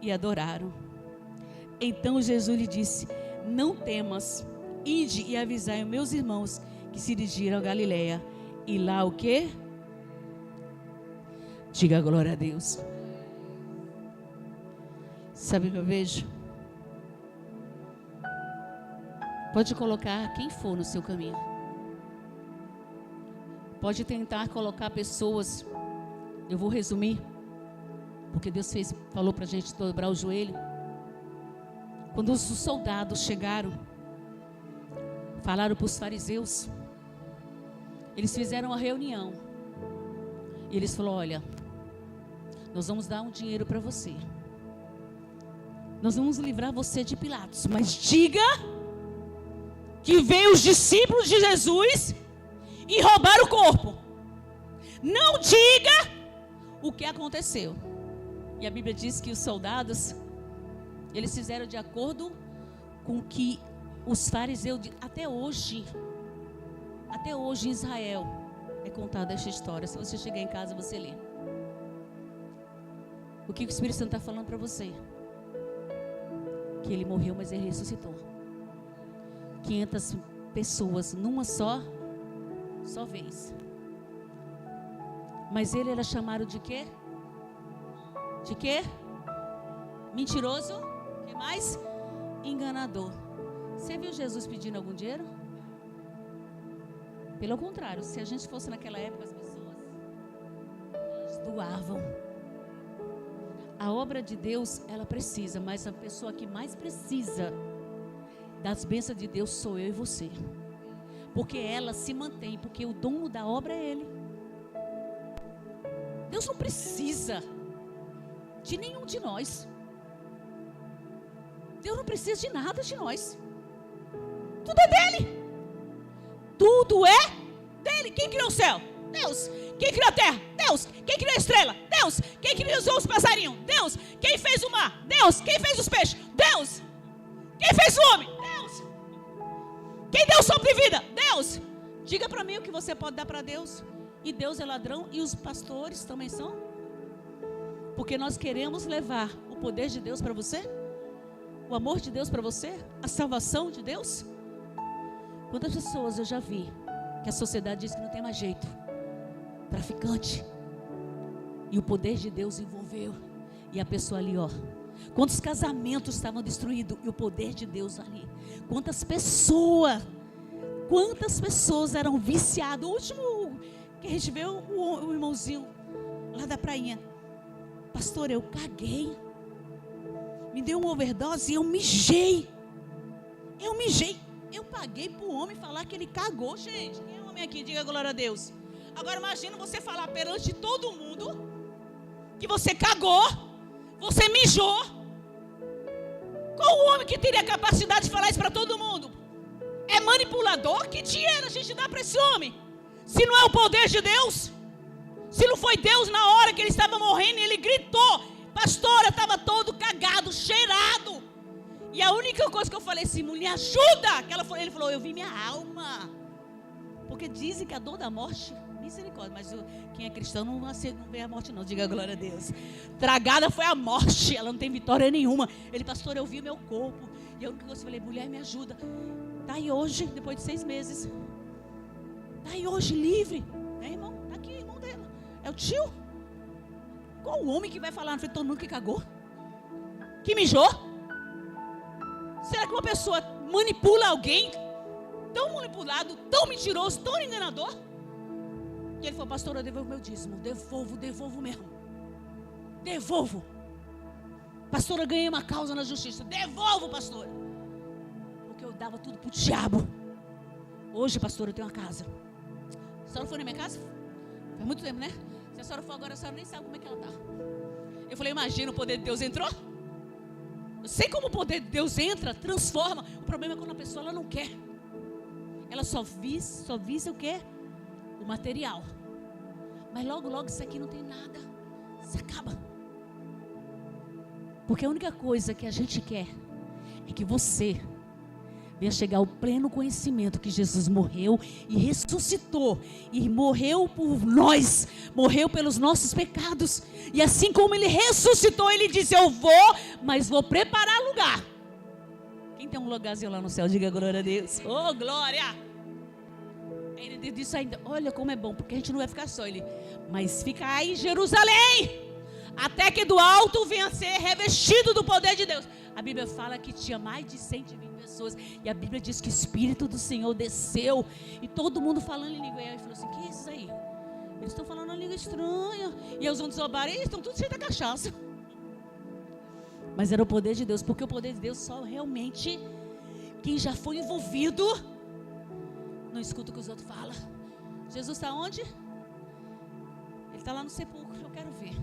e adoraram. Então Jesus lhe disse: não temas, ide e avisai os meus irmãos que se dirigiram a Galileia. E lá o quê? Diga glória a Deus. Sabe o que eu vejo? Pode colocar quem for no seu caminho. Pode tentar colocar pessoas. Eu vou resumir, porque Deus falou para a gente dobrar o joelho. Quando os soldados chegaram, falaram para os fariseus. Eles fizeram uma reunião. E eles falaram: olha, nós vamos dar um dinheiro para você. Nós vamos livrar você de Pilatos. Mas diga que veio os discípulos de Jesus e roubaram o corpo. Não diga o que aconteceu. E a Bíblia diz que os soldados, eles fizeram de acordo com que os fariseus, até hoje em Israel é contada essa história. Se você chegar em casa, você lê. O que o Espírito Santo está falando para você? Que ele morreu, mas ele ressuscitou. 500 pessoas numa só vez. Mas ele era chamado de quê? De quê? Mentiroso. O que mais? Enganador. Você viu Jesus pedindo algum dinheiro? Pelo contrário, se a gente fosse naquela época, as pessoas, elas doavam. A obra de Deus, ela precisa, mas a pessoa que mais precisa das bênçãos de Deus sou eu e você. Porque ela se mantém, porque o dono da obra é Ele. Deus não precisa de nenhum de nós. Deus não precisa de nada de nós. Tudo é dele. Tudo é dele. Quem criou o céu? Deus. Quem criou a terra? Deus. Quem criou a estrela? Deus. Quem criou os passarinhos? Deus. Quem fez o mar? Deus. Quem fez os peixes? Deus. Quem fez o homem? Deus. Quem deu sopro de vida? Deus. Diga para mim o que você pode dar para Deus. E Deus é ladrão e os pastores também são. Porque nós queremos levar o poder de Deus para você, o amor de Deus para você, a salvação de Deus. Quantas pessoas eu já vi que a sociedade diz que não tem mais jeito, traficante, e o poder de Deus envolveu, e a pessoa ali, ó, quantos casamentos estavam destruídos, e o poder de Deus ali, quantas pessoas eram viciadas. O último que a gente vê, o irmãozinho lá da prainha, pastor, eu caguei, me deu uma overdose e eu mijei, eu paguei para o homem falar que ele cagou. Gente, quem é homem aqui? Diga glória a Deus. Agora imagina você falar perante todo mundo que você cagou, você mijou. Qual o homem que teria a capacidade de falar isso para todo mundo? É manipulador? Que dinheiro a gente dá para esse homem? Se não é o poder de Deus, se não foi Deus na hora que ele estava morrendo e ele gritou, pastora, estava todo cagado, cheirado. E a única coisa que eu falei assim, mulher, ajuda! Ele falou, eu vi minha alma. Porque dizem que a dor da morte, misericórdia, mas quem é cristão não vê a morte não, diga glória a Deus. Tragada foi a morte, ela não tem vitória nenhuma. Ele, pastor, eu vi meu corpo. E a única coisa que eu falei, mulher, me ajuda. Está aí hoje, depois de 6 meses. Está aí hoje, livre. É, irmão? Está aqui, irmão dela. É o tio. Qual o homem que vai falar na frente de todo mundo que cagou? Que mijou? Será que uma pessoa manipula alguém tão manipulado, tão mentiroso, tão enganador? E ele falou, pastor, eu devolvo meu dízimo. Devolvo mesmo. Devolvo. Pastor, eu ganhei uma causa na justiça. Devolvo, pastor. Porque eu dava tudo pro diabo. Hoje, pastor, eu tenho uma casa. A senhora foi na minha casa? Faz muito tempo, né? Se a senhora for agora, a senhora nem sabe como é que ela está. Eu falei, imagina, o poder de Deus entrou. Eu sei como o poder de Deus entra, transforma. O problema é quando a pessoa ela não quer. Ela só visa o quê? O material. Mas logo, logo isso aqui não tem nada. Se acaba. Porque a única coisa que a gente quer é que você venha chegar ao pleno conhecimento que Jesus morreu e ressuscitou, e morreu por nós, morreu pelos nossos pecados, e assim como ele ressuscitou, ele disse, eu vou, mas vou preparar lugar. Quem tem um lugarzinho lá no céu, diga glória a Deus. Oh, glória! Ele disse ainda, olha como é bom, porque a gente não vai ficar só, mas fica aí em Jerusalém, até que do alto venha a ser revestido do poder de Deus. A Bíblia fala que tinha mais de 120 pessoas. E a Bíblia diz que o Espírito do Senhor desceu. E todo mundo falando em língua. E aí falou assim, que é isso aí? Eles estão falando uma língua estranha. E os outros eles estão todos cheios da cachaça. Mas era o poder de Deus. Porque o poder de Deus só realmente quem já foi envolvido não escuta o que os outros falam. Jesus está onde? Ele está lá no sepulcro. Eu quero ver.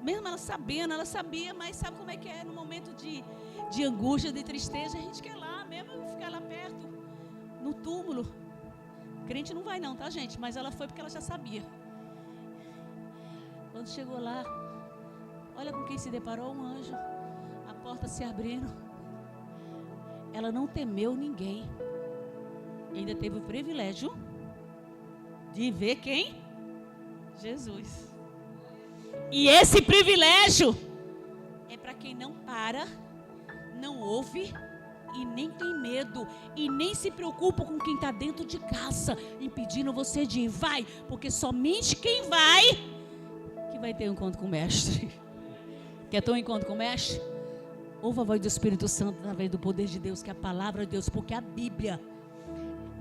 Mesmo ela sabendo, ela sabia, mas sabe como é que é no momento de angústia, de tristeza, a gente quer lá mesmo, ficar lá perto, no túmulo. Crente não vai não, tá gente? Mas ela foi porque ela já sabia. Quando chegou lá, olha com quem se deparou, um anjo, a porta se abrindo. Ela não temeu ninguém. E ainda teve o privilégio de ver quem? Jesus. E esse privilégio é para quem não para, não ouve e nem tem medo e nem se preocupa com quem está dentro de casa, impedindo você de ir. Vai, porque somente quem vai que vai ter um encontro com o mestre. Quer ter um encontro com o mestre? Ouva a voz do Espírito Santo através do poder de Deus, que é a palavra de Deus, porque a Bíblia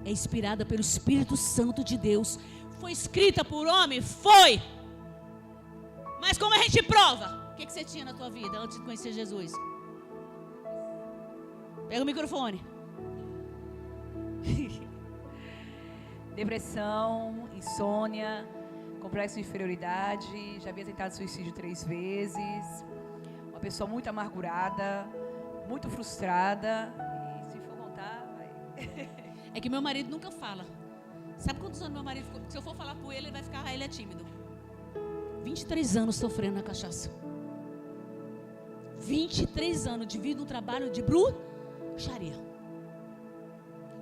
é inspirada pelo Espírito Santo de Deus. Foi escrita por homem? Foi. Mas como a gente prova? O que você tinha na tua vida antes de conhecer Jesus? Pega o microfone. depressão, insônia, complexo de inferioridade, já havia tentado suicídio 3 vezes, uma pessoa muito amargurada, muito frustrada, e se for contar, vai... É que meu marido nunca fala. Sabe quantos anos meu marido ficou? Se eu for falar com ele, ele vai ficar, ele é tímido. 23 anos sofrendo na cachaça. 23 anos de vida, um trabalho de bruxaria.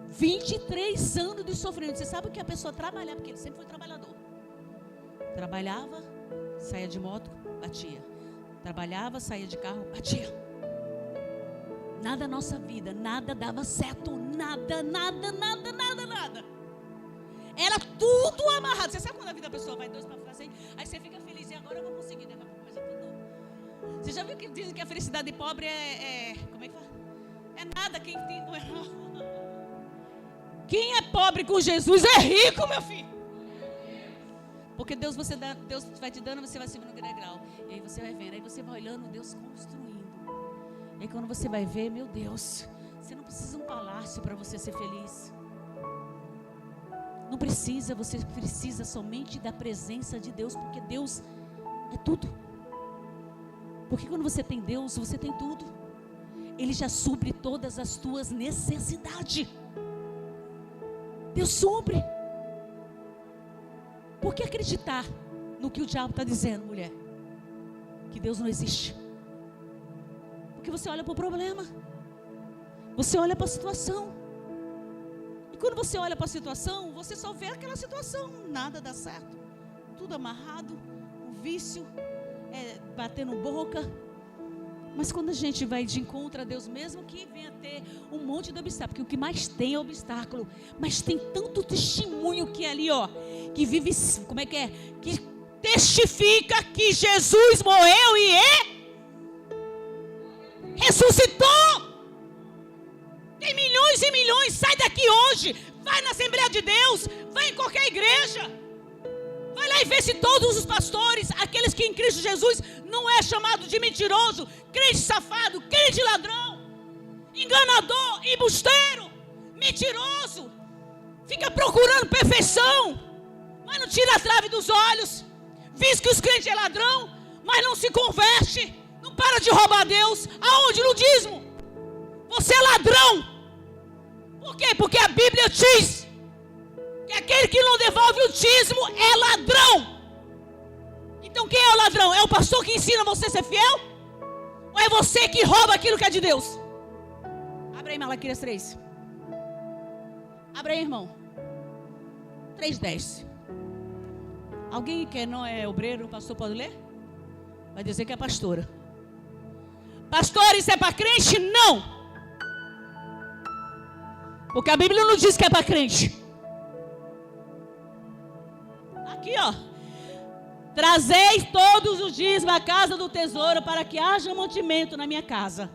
23 anos de sofrimento. Você sabe o que a pessoa trabalhar, porque ele sempre foi trabalhador. Trabalhava, saía de moto, batia. Trabalhava, saía de carro, batia. Nada na nossa vida, nada dava certo, nada. Era tudo amarrado. Você sabe quando a vida da pessoa vai dois para fazer? Aí você fica feliz, e agora eu vou conseguir, daqui a pouco começa tudo. Você já viu que dizem que a felicidade de pobre como é que fala? É nada, quem tem... Quem é pobre com Jesus é rico, meu filho. Porque Deus vai te dando, você vai subindo no degrau. E aí você vai vendo, aí você vai olhando Deus construindo. E aí quando você vai ver, meu Deus, você não precisa de um palácio para você ser feliz. Não precisa, você precisa somente da presença de Deus, porque Deus é tudo. Porque quando você tem Deus, você tem tudo. Ele já supre todas as tuas necessidades. Deus supre. Por que acreditar no que o diabo está dizendo, mulher? Que Deus não existe. Porque você olha para o problema. Você olha para a situação. E quando você olha para a situação, você só vê aquela situação. Nada dá certo. Tudo amarrado. Um vício. Batendo boca. Mas quando a gente vai de encontro a Deus, mesmo que venha ter um monte de obstáculo, porque o que mais tem é obstáculo, mas tem tanto testemunho que ali, que vive, que testifica que Jesus morreu e ressuscitou. Tem milhões e milhões. Sai daqui hoje, vai na Assembleia de Deus, vai em qualquer igreja, vai lá e vê se todos os pastores, aqueles que em Cristo Jesus não é chamado de mentiroso, crente safado, crente ladrão, enganador, embusteiro, mentiroso, fica procurando perfeição, mas não tira a trave dos olhos, diz que os crentes é ladrão, mas não se converte, não para de roubar a Deus. Aonde? No dízimo. Você é ladrão. Por quê? Porque a Bíblia diz que aquele que não devolve o dízimo é ladrão. Então quem é o ladrão? É o pastor que ensina você a ser fiel? Ou é você que rouba aquilo que é de Deus? Abre aí Malaquias 3. Abre aí, irmão. 3:10. Alguém que não é obreiro, o pastor pode ler? Vai dizer que é pastora. Pastor, isso é para crente? Não. Porque a Bíblia não diz que é para crente. Aqui, Trazei todos os dias à casa do tesouro, para que haja mantimento na minha casa.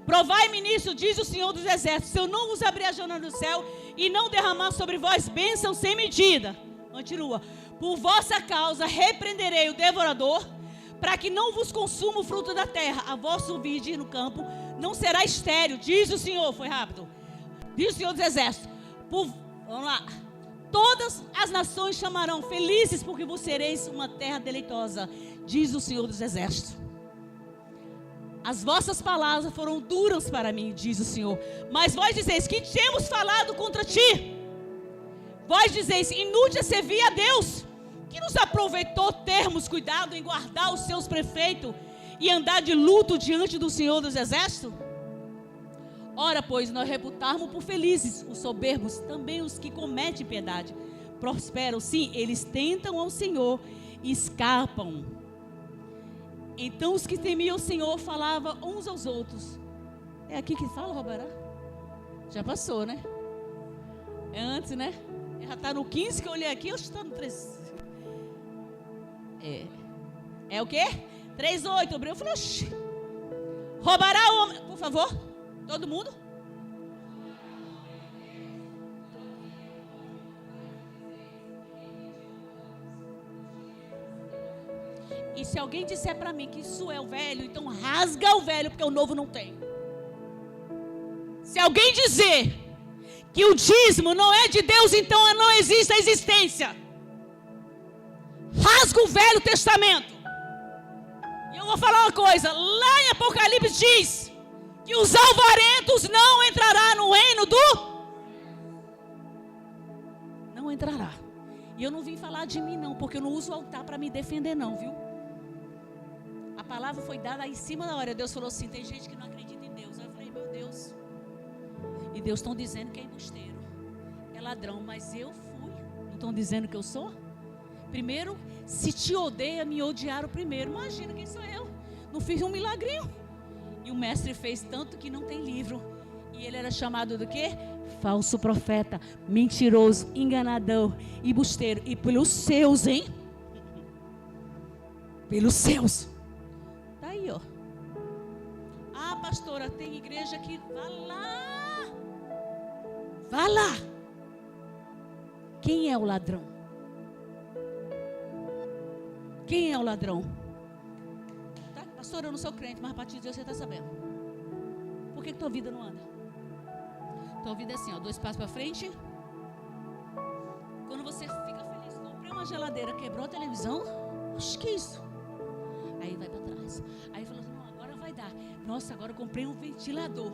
Provai-me nisso, diz o Senhor dos Exércitos, se eu não vos abrir a janela do céu e não derramar sobre vós bênção sem medida. Continua. Por vossa causa repreenderei o devorador, para que não vos consuma o fruto da terra. A vosso vide no campo não será estéril, diz o Senhor. Foi rápido. Diz o Senhor dos Exércitos. Vamos lá. Todas as nações chamarão felizes, porque vos sereis uma terra deleitosa, diz o Senhor dos Exércitos. As vossas palavras foram duras para mim, diz o Senhor. Mas vós dizeis, que temos falado contra ti? Vós dizeis, inútil é servir a Deus, que nos aproveitou termos cuidado em guardar os seus prefeitos e andar de luto diante do Senhor dos Exércitos? Ora, pois, nós reputarmos por felizes os soberbos, também os que cometem piedade. Prosperam, sim, eles tentam ao Senhor e escapam. Então os que temiam o Senhor falavam uns aos outros. É aqui que fala, Roberá? Já passou, né? É antes, né? Já está no 15 que eu olhei aqui, eu estou no 13. É o quê? 3:8. Eu falei, oxi. Roubará o homem, por favor. Todo mundo? E se alguém disser para mim que isso é o velho, então rasga o velho, porque o novo não tem. Se alguém dizer que o dízimo não é de Deus, então não existe a existência. Rasga o Velho Testamento. E eu vou falar uma coisa, lá em Apocalipse diz que os alvarentos não entrarão no reino do... Não entrará. E eu não vim falar de mim não, porque eu não uso o altar para me defender não, viu? A palavra foi dada aí em cima da hora. Deus falou assim, tem gente que não acredita em Deus. Eu falei, meu Deus. E Deus estão dizendo que é embusteiro, é ladrão, mas eu fui. Não estão dizendo que eu sou? Primeiro, se te odeia, me odiaram primeiro. Imagina quem sou eu. Não fiz um milagrinho. E o mestre fez tanto que não tem livro. E ele era chamado do quê? Falso profeta, mentiroso, enganador e embusteiro. E pelos seus, hein? Pelos seus. Tá aí, ó. Ah, pastora, tem igreja que... Vá lá. Vá lá. Quem é o ladrão? Quem é o ladrão? Tá? Pastor, eu não sou crente, mas a partir de Deus você está sabendo. Por que tua vida não anda? Tua vida é assim, ó, 2 passos para frente. Quando você fica feliz, comprei uma geladeira, quebrou a televisão. Acho que isso. Aí vai para trás. Aí falou assim, não, agora vai dar. Nossa, agora eu comprei um ventilador.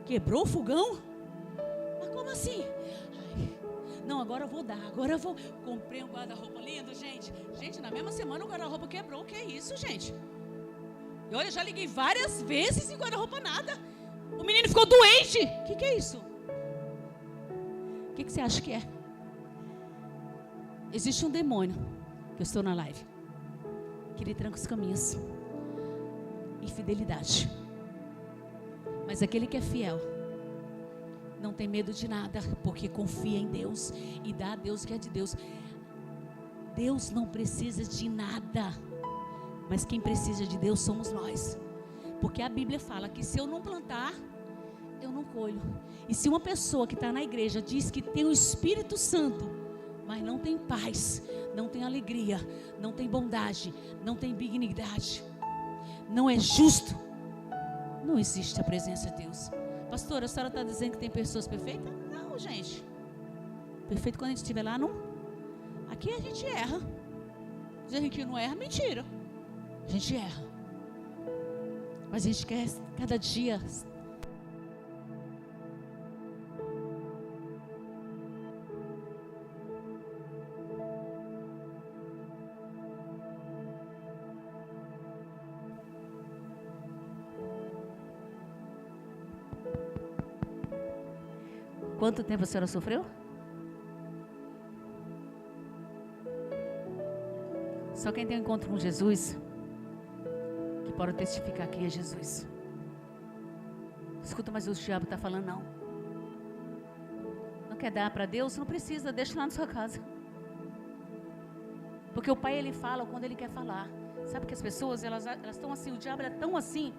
Quebrou o fogão? Mas como assim? Ai, não, agora eu vou dar, agora eu vou. Comprei um guarda-roupa lindo, gente. Gente, na mesma semana o guarda-roupa quebrou. O que é isso, gente? E olha, eu já liguei várias vezes e guarda-roupa nada. O menino ficou doente. O que é isso? O que você acha que é? Existe um demônio, que eu estou na live, que ele tranca os caminhos. Infidelidade. Mas aquele que é fiel não tem medo de nada, porque confia em Deus e dá a Deus o que é de Deus. Deus não precisa de nada, mas quem precisa de Deus somos nós. Porque a Bíblia fala que se eu não plantar, eu não colho. E se uma pessoa que está na igreja diz que tem o Espírito Santo, mas não tem paz, não tem alegria, não tem bondade, não tem dignidade, não é justo, não existe a presença de Deus. Pastora, a senhora está dizendo que tem pessoas perfeitas? Não, gente. Perfeito quando a gente estiver lá, não. Aqui a gente erra. Dizer que a gente não erra, mentira. A gente erra. Mas a gente quer cada dia. Quanto tempo a senhora sofreu? Só quem tem um encontro com Jesus que pode testificar que é Jesus. Escuta, mas o diabo está falando não. Não quer dar para Deus? Não precisa, deixa lá na sua casa. Porque o Pai, ele fala quando ele quer falar. Sabe que as pessoas, elas estão assim, o diabo é tão assim.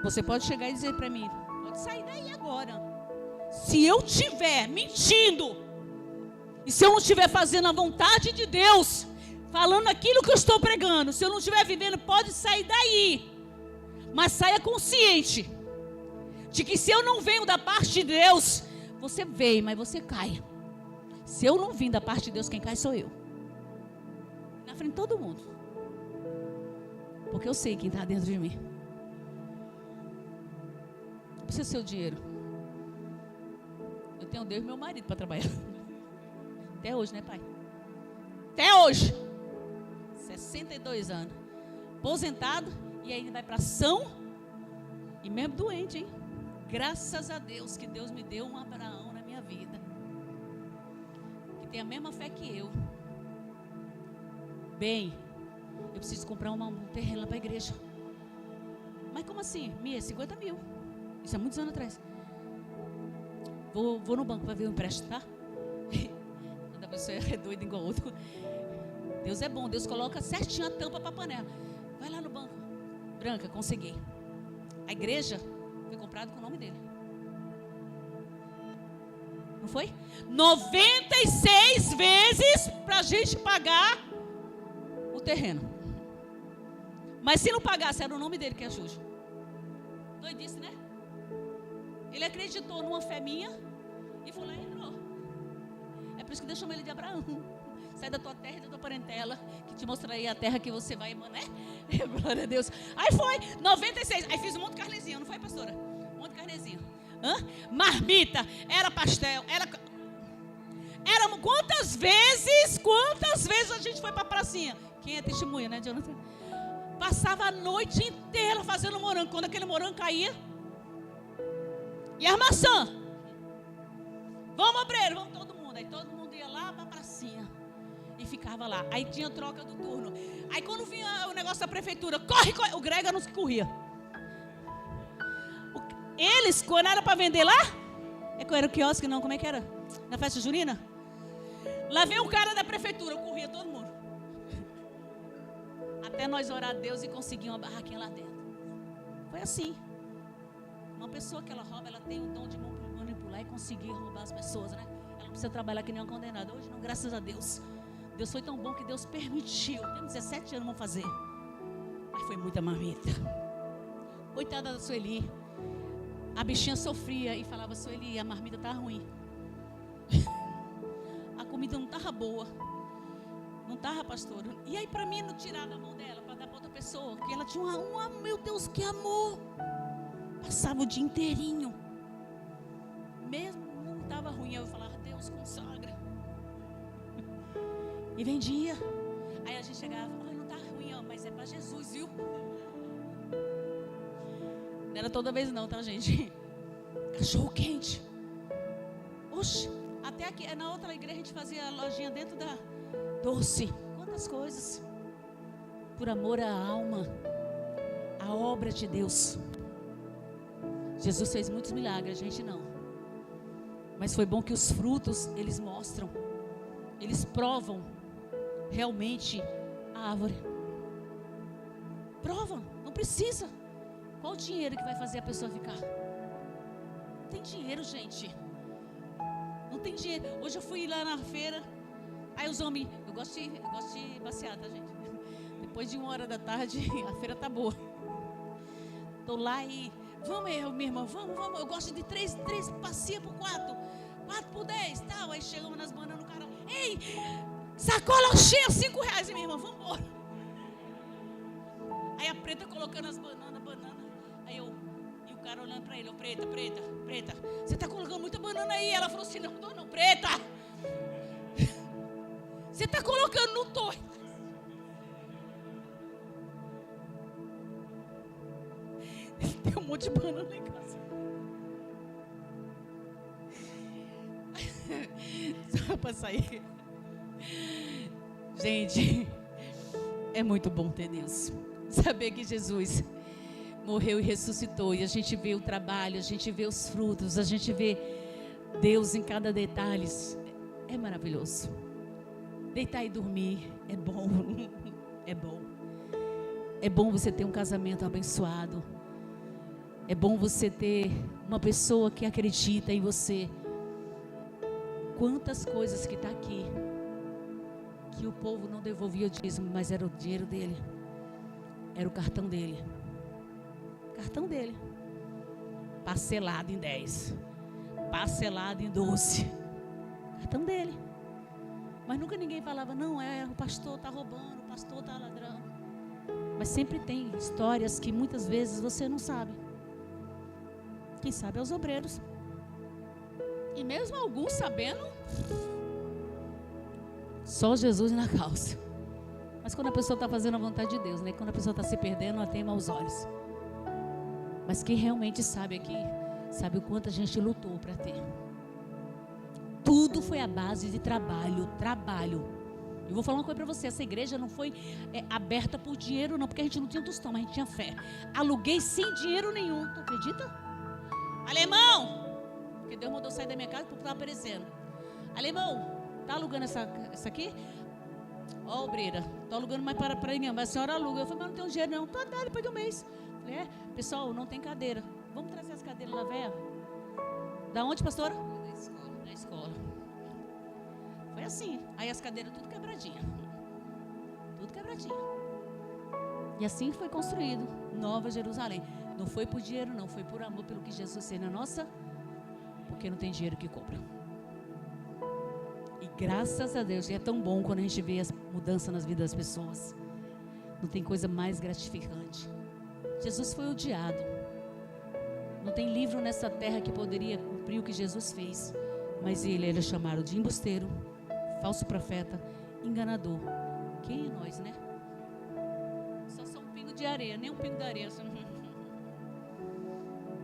Você pode chegar e dizer para mim, pode sair daí agora. Se eu estiver mentindo, e se eu não estiver fazendo a vontade de Deus, falando aquilo que eu estou pregando, se eu não estiver vivendo, pode sair daí. Mas saia consciente de que se eu não venho da parte de Deus, você veio, mas você cai. Se eu não vim da parte de Deus, quem cai sou eu. Na frente de todo mundo. Porque eu sei quem está dentro de mim. Precisa ser o dinheiro. Eu tenho Deus e meu marido para trabalhar. Até hoje, né, pai? Até hoje. 62 anos. Aposentado. E aí ele vai para ação. E mesmo doente, hein? Graças a Deus que Deus me deu um Abraão na minha vida. Que tem a mesma fé que eu. Bem, eu preciso comprar um terreno lá para a igreja. Mas como assim? 50 mil. Isso há muitos anos atrás. Vou no banco para ver o empréstimo, tá? Quando a pessoa é doida igual outro. Deus é bom, Deus coloca certinho a tampa para a panela. Vai lá no banco. Branca, consegui. A igreja foi comprada com o nome dele. Não foi? 96 vezes para a gente pagar o terreno. Mas se não pagasse, era o nome dele que é Juju. Doidice, né? Ele acreditou numa fé minha e foi lá e entrou. É por isso que Deus chama ele de Abraão. Sai da tua terra e da tua parentela, que te mostrarei a terra que você vai, né? Glória a Deus. Aí foi, 96. Aí fiz um monte de carnezinho, não foi, pastora? Um monte de carnezinho. Marmita, era pastel, era quantas vezes a gente foi para a pracinha? Quem é testemunha, né, Jonathan? Passava a noite inteira fazendo morango. Quando aquele morango caía, e a maçã? Vamos, obreiro, vamos todo mundo. Aí todo mundo ia lá para a pracinha e ficava lá. Aí tinha troca do turno. Aí quando vinha o negócio da prefeitura, corre, o Grega não se corria. Eles, quando era para vender lá, era o quiosque, não, como é que era? Na festa junina? Lá veio um cara da prefeitura, corria todo mundo. Até nós orar a Deus e conseguir uma barraquinha lá dentro. Foi assim. Uma pessoa que ela rouba, ela tem o dom de manipular e conseguir roubar as pessoas, né? Ela não precisa trabalhar que nem uma condenada. Hoje não, graças a Deus. Deus foi tão bom que Deus permitiu. Temos 17 anos, vamos fazer. Mas foi muita marmita. Coitada da Sueli. A bichinha sofria e falava: Sueli, a marmita tá ruim. A comida não estava boa. Não estava, pastor. E aí, para mim, não tirar da mão dela, para dar para outra pessoa. Que ela tinha meu Deus, que amor. Passava o dia inteirinho. Mesmo não estava ruim, eu falava: Deus, consagra. E vendia. Aí a gente chegava: não está ruim, mas é para Jesus, viu? Não era toda vez não, tá, gente? Cachorro quente. Oxe, até aqui, na outra igreja a gente fazia a lojinha dentro da doce. Quantas coisas. Por amor à alma, a obra de Deus. Jesus fez muitos milagres, a gente não. Mas foi bom que os frutos, eles mostram. Eles provam realmente a árvore. Provam, não precisa. Qual o dinheiro que vai fazer a pessoa ficar? Não tem dinheiro, gente. Não tem dinheiro. Hoje eu fui lá na feira. Aí os homens, eu gosto de passear, tá, gente? Depois de 1h da tarde, a feira tá boa. Tô lá e vamos, minha irmã, vamos. Eu gosto de 3 passeia por 4 por 10, tal. Aí chegamos nas bananas, no cara: ei, sacola cheia, R$5. E minha irmã, vamos embora. Aí a preta colocando as bananas. Aí e o cara olhando pra ele: preta, você tá colocando muita banana aí. Ela falou assim: não, preta, você tá colocando, não tô. Tem um monte de banana em casa. Só para sair. Gente, é muito bom ter Deus. Saber que Jesus morreu e ressuscitou. E a gente vê o trabalho, a gente vê os frutos, a gente vê Deus em cada detalhe. É maravilhoso. Deitar e dormir é bom. É bom. É bom você ter um casamento abençoado. É bom você ter uma pessoa que acredita em você. Quantas coisas que está aqui, que o povo não devolvia o dízimo, mas era o dinheiro dele. Era o cartão dele. Cartão dele. Parcelado em 10. Parcelado em 12. Cartão dele. Mas nunca ninguém falava: não, o pastor está roubando, o pastor está ladrão. Mas sempre tem histórias que muitas vezes você não sabe. Quem sabe é os obreiros. E mesmo alguns sabendo, só Jesus na causa. Mas quando a pessoa está fazendo a vontade de Deus, né? Quando a pessoa está se perdendo, ela tem maus olhos. Mas quem realmente sabe aqui, sabe o quanto a gente lutou para ter. Tudo foi a base de trabalho. Eu vou falar uma coisa para você: essa igreja não foi aberta por dinheiro não, porque a gente não tinha tostão, mas a gente tinha fé. Aluguei sem dinheiro nenhum, tu acredita? Alemão, porque Deus mandou sair da minha casa porque estava aparecendo. Alemão, tá alugando essa aqui? Ó, obreira, tô alugando mais para ninguém, mas a senhora aluga. Eu falei, mas não tenho dinheiro não. Tá, depois de um mês. Eu falei, pessoal, não tem cadeira. Vamos trazer as cadeiras lá, velha? Da onde, pastora? Da escola. Foi assim. Aí as cadeiras tudo quebradinha. Tudo quebradinha. E assim foi construído Nova Jerusalém. Não foi por dinheiro, não. Foi por amor, pelo que Jesus fez na nossa. Porque não tem dinheiro que compra. E graças a Deus, e é tão bom quando a gente vê as mudanças nas vidas das pessoas. Não tem coisa mais gratificante. Jesus foi odiado. Não tem livro nessa terra que poderia cumprir o que Jesus fez. Mas ele era chamado de embusteiro, falso profeta, enganador. Quem é nós, né? Só um pingo de areia, nem um pingo de areia.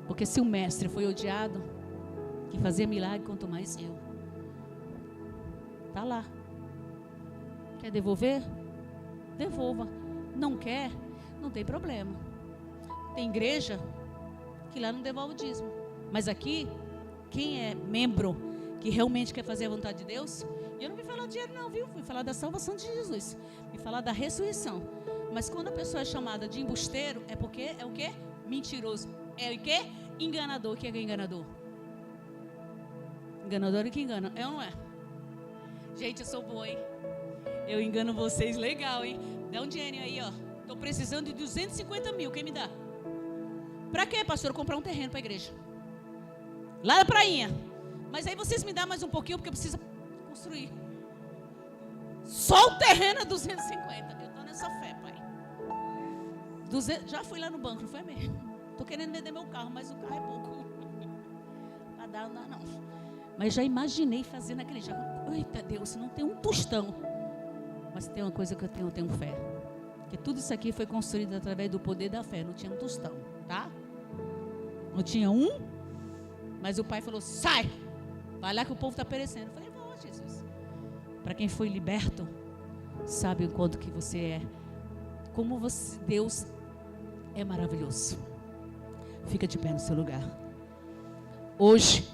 Porque se o mestre foi odiado, que fazia milagre, quanto mais eu. Está lá. Quer devolver? Devolva. Não quer? Não tem problema. Tem igreja que lá não devolve o dízimo. Mas aqui, quem é membro que realmente quer fazer a vontade de Deus, e eu não vim falar de dinheiro não, viu? Fui falar da salvação de Jesus. Vim falar da ressurreição. Mas quando a pessoa é chamada de embusteiro, é porque é o quê? Mentiroso. É o quê? Enganador. O que é enganador? Enganador é que engana. É ou não é? Gente, eu sou boa, hein? Eu engano vocês legal, hein? Dá um dinheirinho aí, ó. Tô precisando de 250 mil. Quem me dá? Pra quê, pastor? Comprar um terreno pra igreja. Lá na prainha. Mas aí vocês me dão mais um pouquinho, porque precisa construir. Só o terreno é 250. Eu tô nessa fé, pai. Já fui lá no banco, não foi mesmo? Tô querendo vender meu carro, mas o carro é pouco. Pra dar, não dá não. Mas já imaginei fazendo aquele jogo. Eita Deus, não tem um tostão. Mas tem uma coisa que eu tenho fé. Que tudo isso aqui foi construído através do poder da fé. Não tinha um tostão, tá? Não tinha um. Mas o pai falou, sai. Vai lá que o povo está perecendo. Eu falei, vou, Jesus. Para quem foi liberto, sabe o quanto que você é. Como você, Deus é maravilhoso. Fica de pé no seu lugar. Hoje,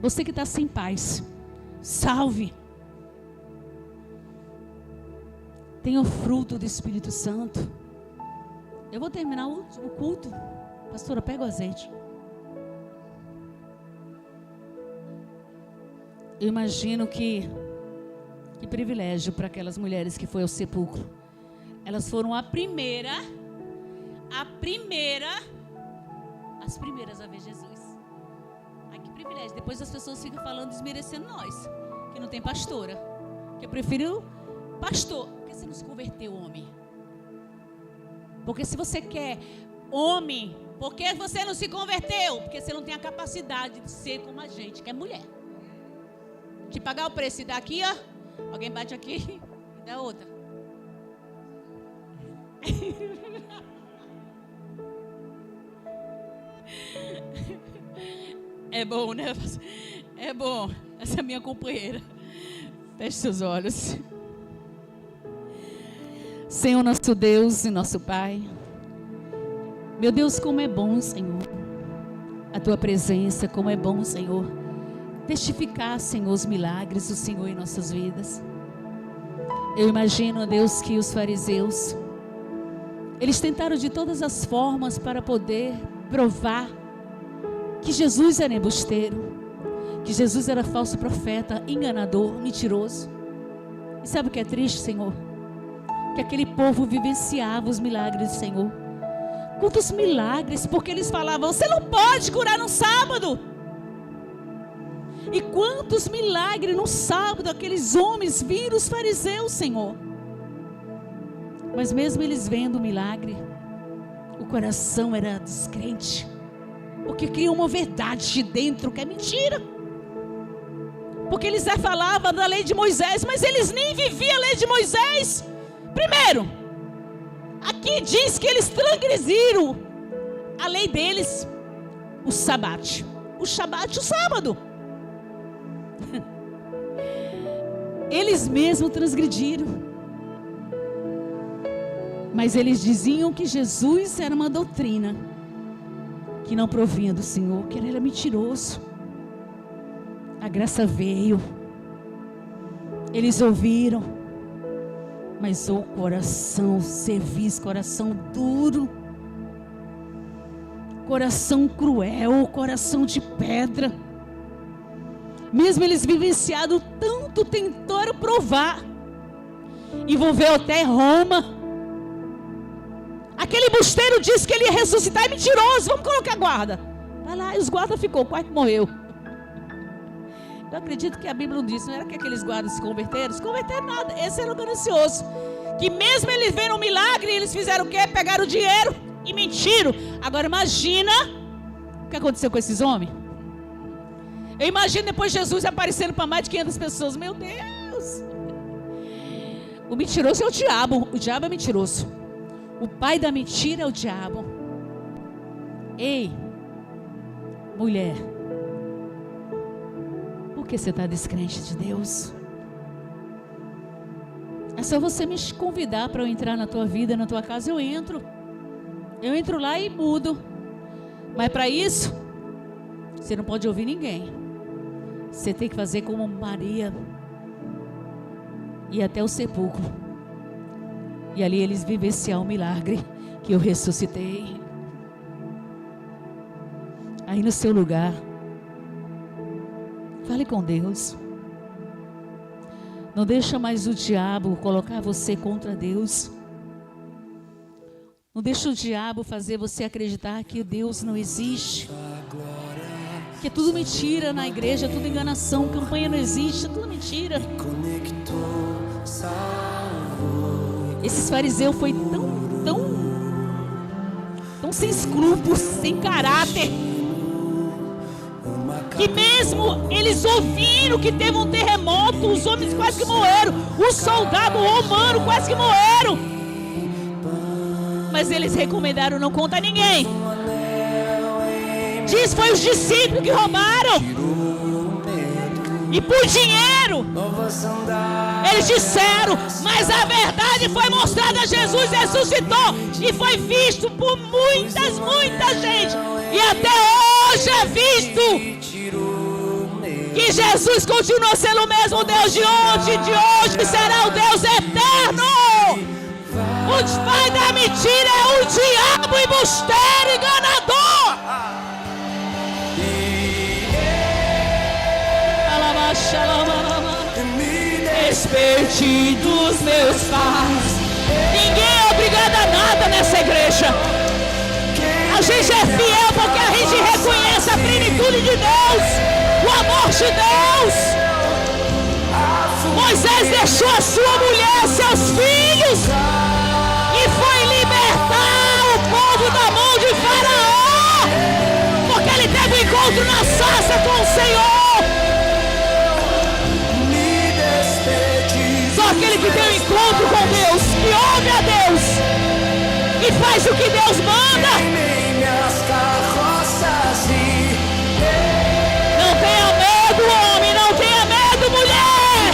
você que está sem paz, salve. Tenha o fruto do Espírito Santo. Eu vou terminar o culto. Pastora, pega o azeite. Eu imagino que privilégio para aquelas mulheres que foi ao sepulcro. Elas foram as primeiras a ver Jesus. Ai, que privilégio. Depois as pessoas ficam falando, desmerecendo nós, que não tem pastora. Que eu prefiro pastor. Por que você não se converteu, homem? Porque se você quer homem, por que você não se converteu? Porque você não tem a capacidade de ser como a gente, que é mulher. De pagar o preço e daqui, ó. Alguém bate aqui e dá outra. É bom, né? É bom. Essa é a minha companheira. Feche seus olhos. Senhor, nosso Deus e nosso Pai. Meu Deus, como é bom, Senhor. A Tua presença, como é bom, Senhor. Testificar, Senhor, os milagres do Senhor em nossas vidas. Eu imagino, Deus, que os fariseus, eles tentaram de todas as formas para poder provar que Jesus era embusteiro, que Jesus era falso profeta, enganador, mentiroso. E sabe o que é triste, Senhor? Que aquele povo vivenciava os milagres do Senhor. Quantos milagres, porque eles falavam, você não pode curar no sábado. E quantos milagres no sábado aqueles homens viram os fariseus, Senhor. Mas mesmo eles vendo o milagre, o coração era descrente. Porque criam uma verdade de dentro que é mentira. Porque eles já falavam da lei de Moisés, mas eles nem viviam a lei de Moisés. Primeiro, aqui diz que eles transgrediram a lei deles, o sabate. O shabat, o sábado. Eles mesmos transgrediram. Mas eles diziam que Jesus era uma doutrina que não provinha do Senhor, que ele era mentiroso. A graça veio. Eles ouviram. Mas o coração serviço, coração duro, coração cruel, coração de pedra. Mesmo eles vivenciaram tanto, tentaram provar. Envolveu até Roma. Aquele busteiro disse que ele ia ressuscitar, é mentiroso, vamos colocar guarda. Vai lá, e os guardas ficou, quase morreu. Eu acredito que a Bíblia não disse, não era que aqueles guardas se converteram? Se converteram nada, esse era o ganancioso. Que mesmo eles vendo um milagre, eles fizeram o quê? Pegaram o dinheiro e mentiram. Agora imagina o que aconteceu com esses homens. Eu imagino depois Jesus aparecendo para mais de 500 pessoas. Meu Deus! O mentiroso é o diabo é mentiroso. O pai da mentira é o diabo. Ei, mulher, por que você está descrente de Deus? É só você me convidar para eu entrar na tua vida, na tua casa, eu entro lá e mudo. Mas para isso, você não pode ouvir ninguém. Você tem que fazer como Maria, ir até o sepulcro, e ali eles vivenciar o milagre que eu ressuscitei. Aí no seu lugar, fale com Deus. Não deixa mais o diabo colocar você contra Deus. Não deixa o diabo fazer você acreditar que Deus não existe, que é tudo mentira na igreja, tudo enganação, campanha não existe, é tudo mentira. Esses fariseus foi tão sem escrúpulos, sem caráter, que mesmo eles ouviram que teve um terremoto, os homens quase que morreram, os soldados romanos quase que morreram, mas eles recomendaram: não conta a ninguém. Diz, foi os discípulos que roubaram, e por dinheiro eles disseram, mas a verdade foi mostrada a Jesus, ressuscitou e foi visto por muita gente, e até hoje é visto que Jesus continua sendo o mesmo Deus de ontem, de hoje será o Deus eterno. O pai da mentira é o diabo, embusteiro, enganador. Desperte dos meus pais. Ninguém é obrigado a nada nessa igreja. A gente é fiel porque a gente reconhece a plenitude de Deus, o amor de Deus. Moisés deixou a sua mulher, seus filhos, e foi libertar o povo da mão de Faraó, porque ele teve um encontro na sarça com o Senhor. Só aquele que tem um encontro com Deus, que ouve a Deus e faz o que Deus manda. Não tenha medo, homem, não tenha medo, mulher,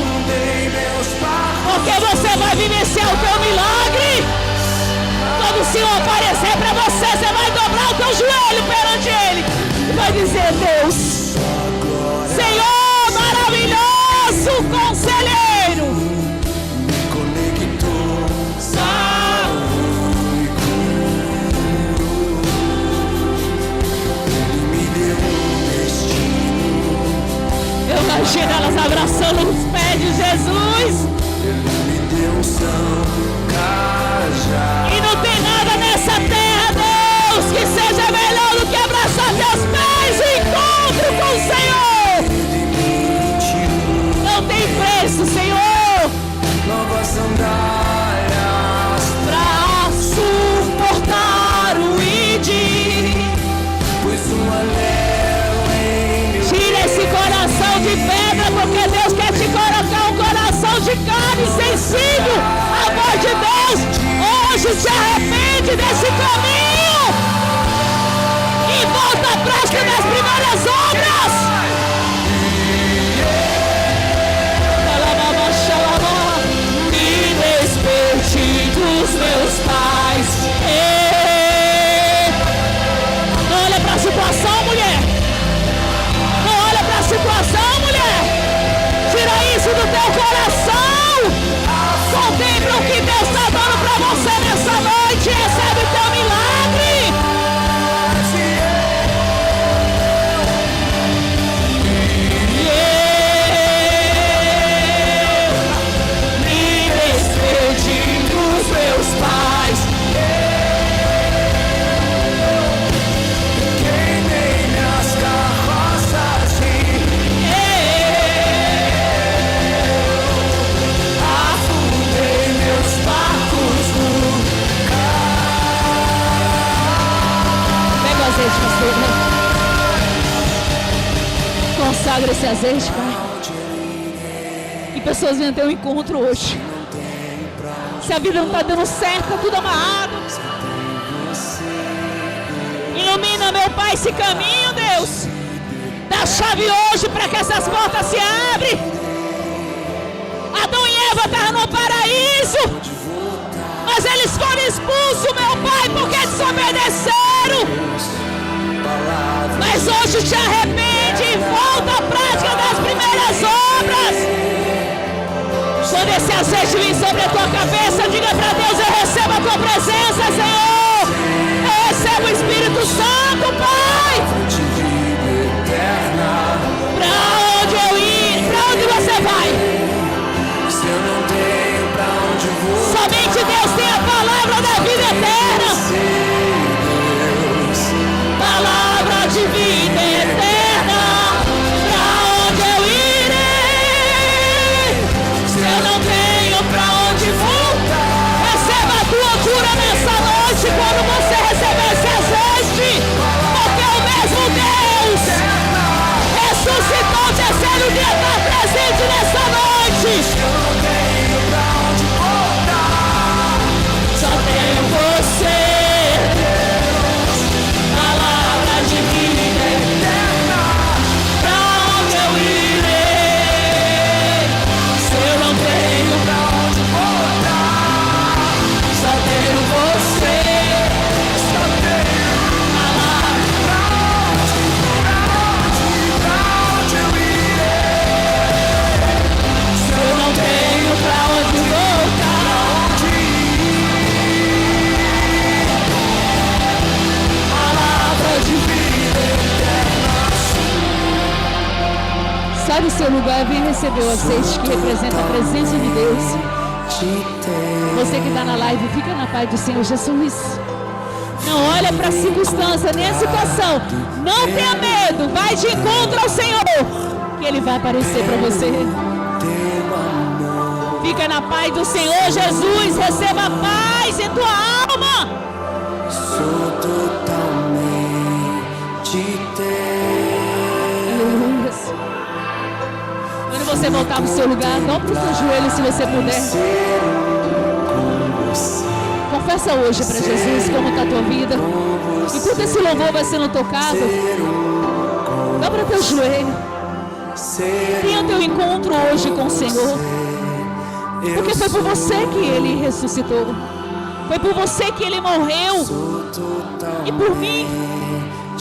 porque você vai vivenciar o teu milagre. Quando o Senhor aparecer para você, você vai dobrar o teu joelho perante Ele e vai dizer: Deus, Senhor maravilhoso, conselheiro, eu imagino elas abraçando os pés de Jesus. E não tem nada nessa terra, Deus, que seja melhor do que abraçar teus pés e encontro com o Senhor. Não tem preço, Senhor, pra suportar o ide. Tira esse coração de pedra, porque Deus quer te colocar um coração de carne sensível à voz de Deus. Hoje se arrepende desse caminho e volta à prática das primeiras obras. Me desperte dos meus pais. Não olha para a situação, mulher. Não olha para a situação, mulher. Tira isso do teu coração. Contempla o que crente, recebe o teu milagre. Consagra esse azeite, Pai. Que pessoas venham ter um encontro hoje. Se a vida não está dando certo, está tudo amarrado. Ilumina, meu Pai, esse caminho, Deus. Dá a chave hoje para que essas portas se abrem. Adão e Eva estavam no paraíso, mas eles foram expulsos, meu Pai, porque desobedeceram. Mas hoje te arrepende e volta à prática das primeiras obras. Quando esse azeite vir sobre a tua cabeça, diga para Deus: eu recebo a tua presença, Senhor. Eu recebo o Espírito Santo, Pai. Para onde eu ir? Para onde você vai? Somente Deus tem a palavra da vida eterna. Palavra de vida eterna. Pra onde eu irei? Se eu não tenho pra onde voltar. Receba a tua cura nessa noite quando você receber esse azeite. Porque o mesmo Deus ressuscitou o terceiro dia, está presente nessa noite. Só tenho você. Sai do seu lugar e vem receber o azeite que representa a presença de Deus. Você que está na live, fica na paz do Senhor Jesus. Não olha para a circunstância nem a situação. Não tenha medo. Vai de encontro ao Senhor, que Ele vai aparecer para você. Fica na paz do Senhor Jesus. Receba a paz em tua alma. Sou totalmente teu. Aleluia. Quando você voltar para o seu lugar, dobra os seus joelhos se você puder. Confessa hoje para Jesus como está a tua vida. Enquanto esse louvor vai sendo tocado, dobra teu joelho. Tenha teu encontro hoje com o Senhor. Porque foi por você que Ele ressuscitou. Foi por você que Ele morreu. E por mim.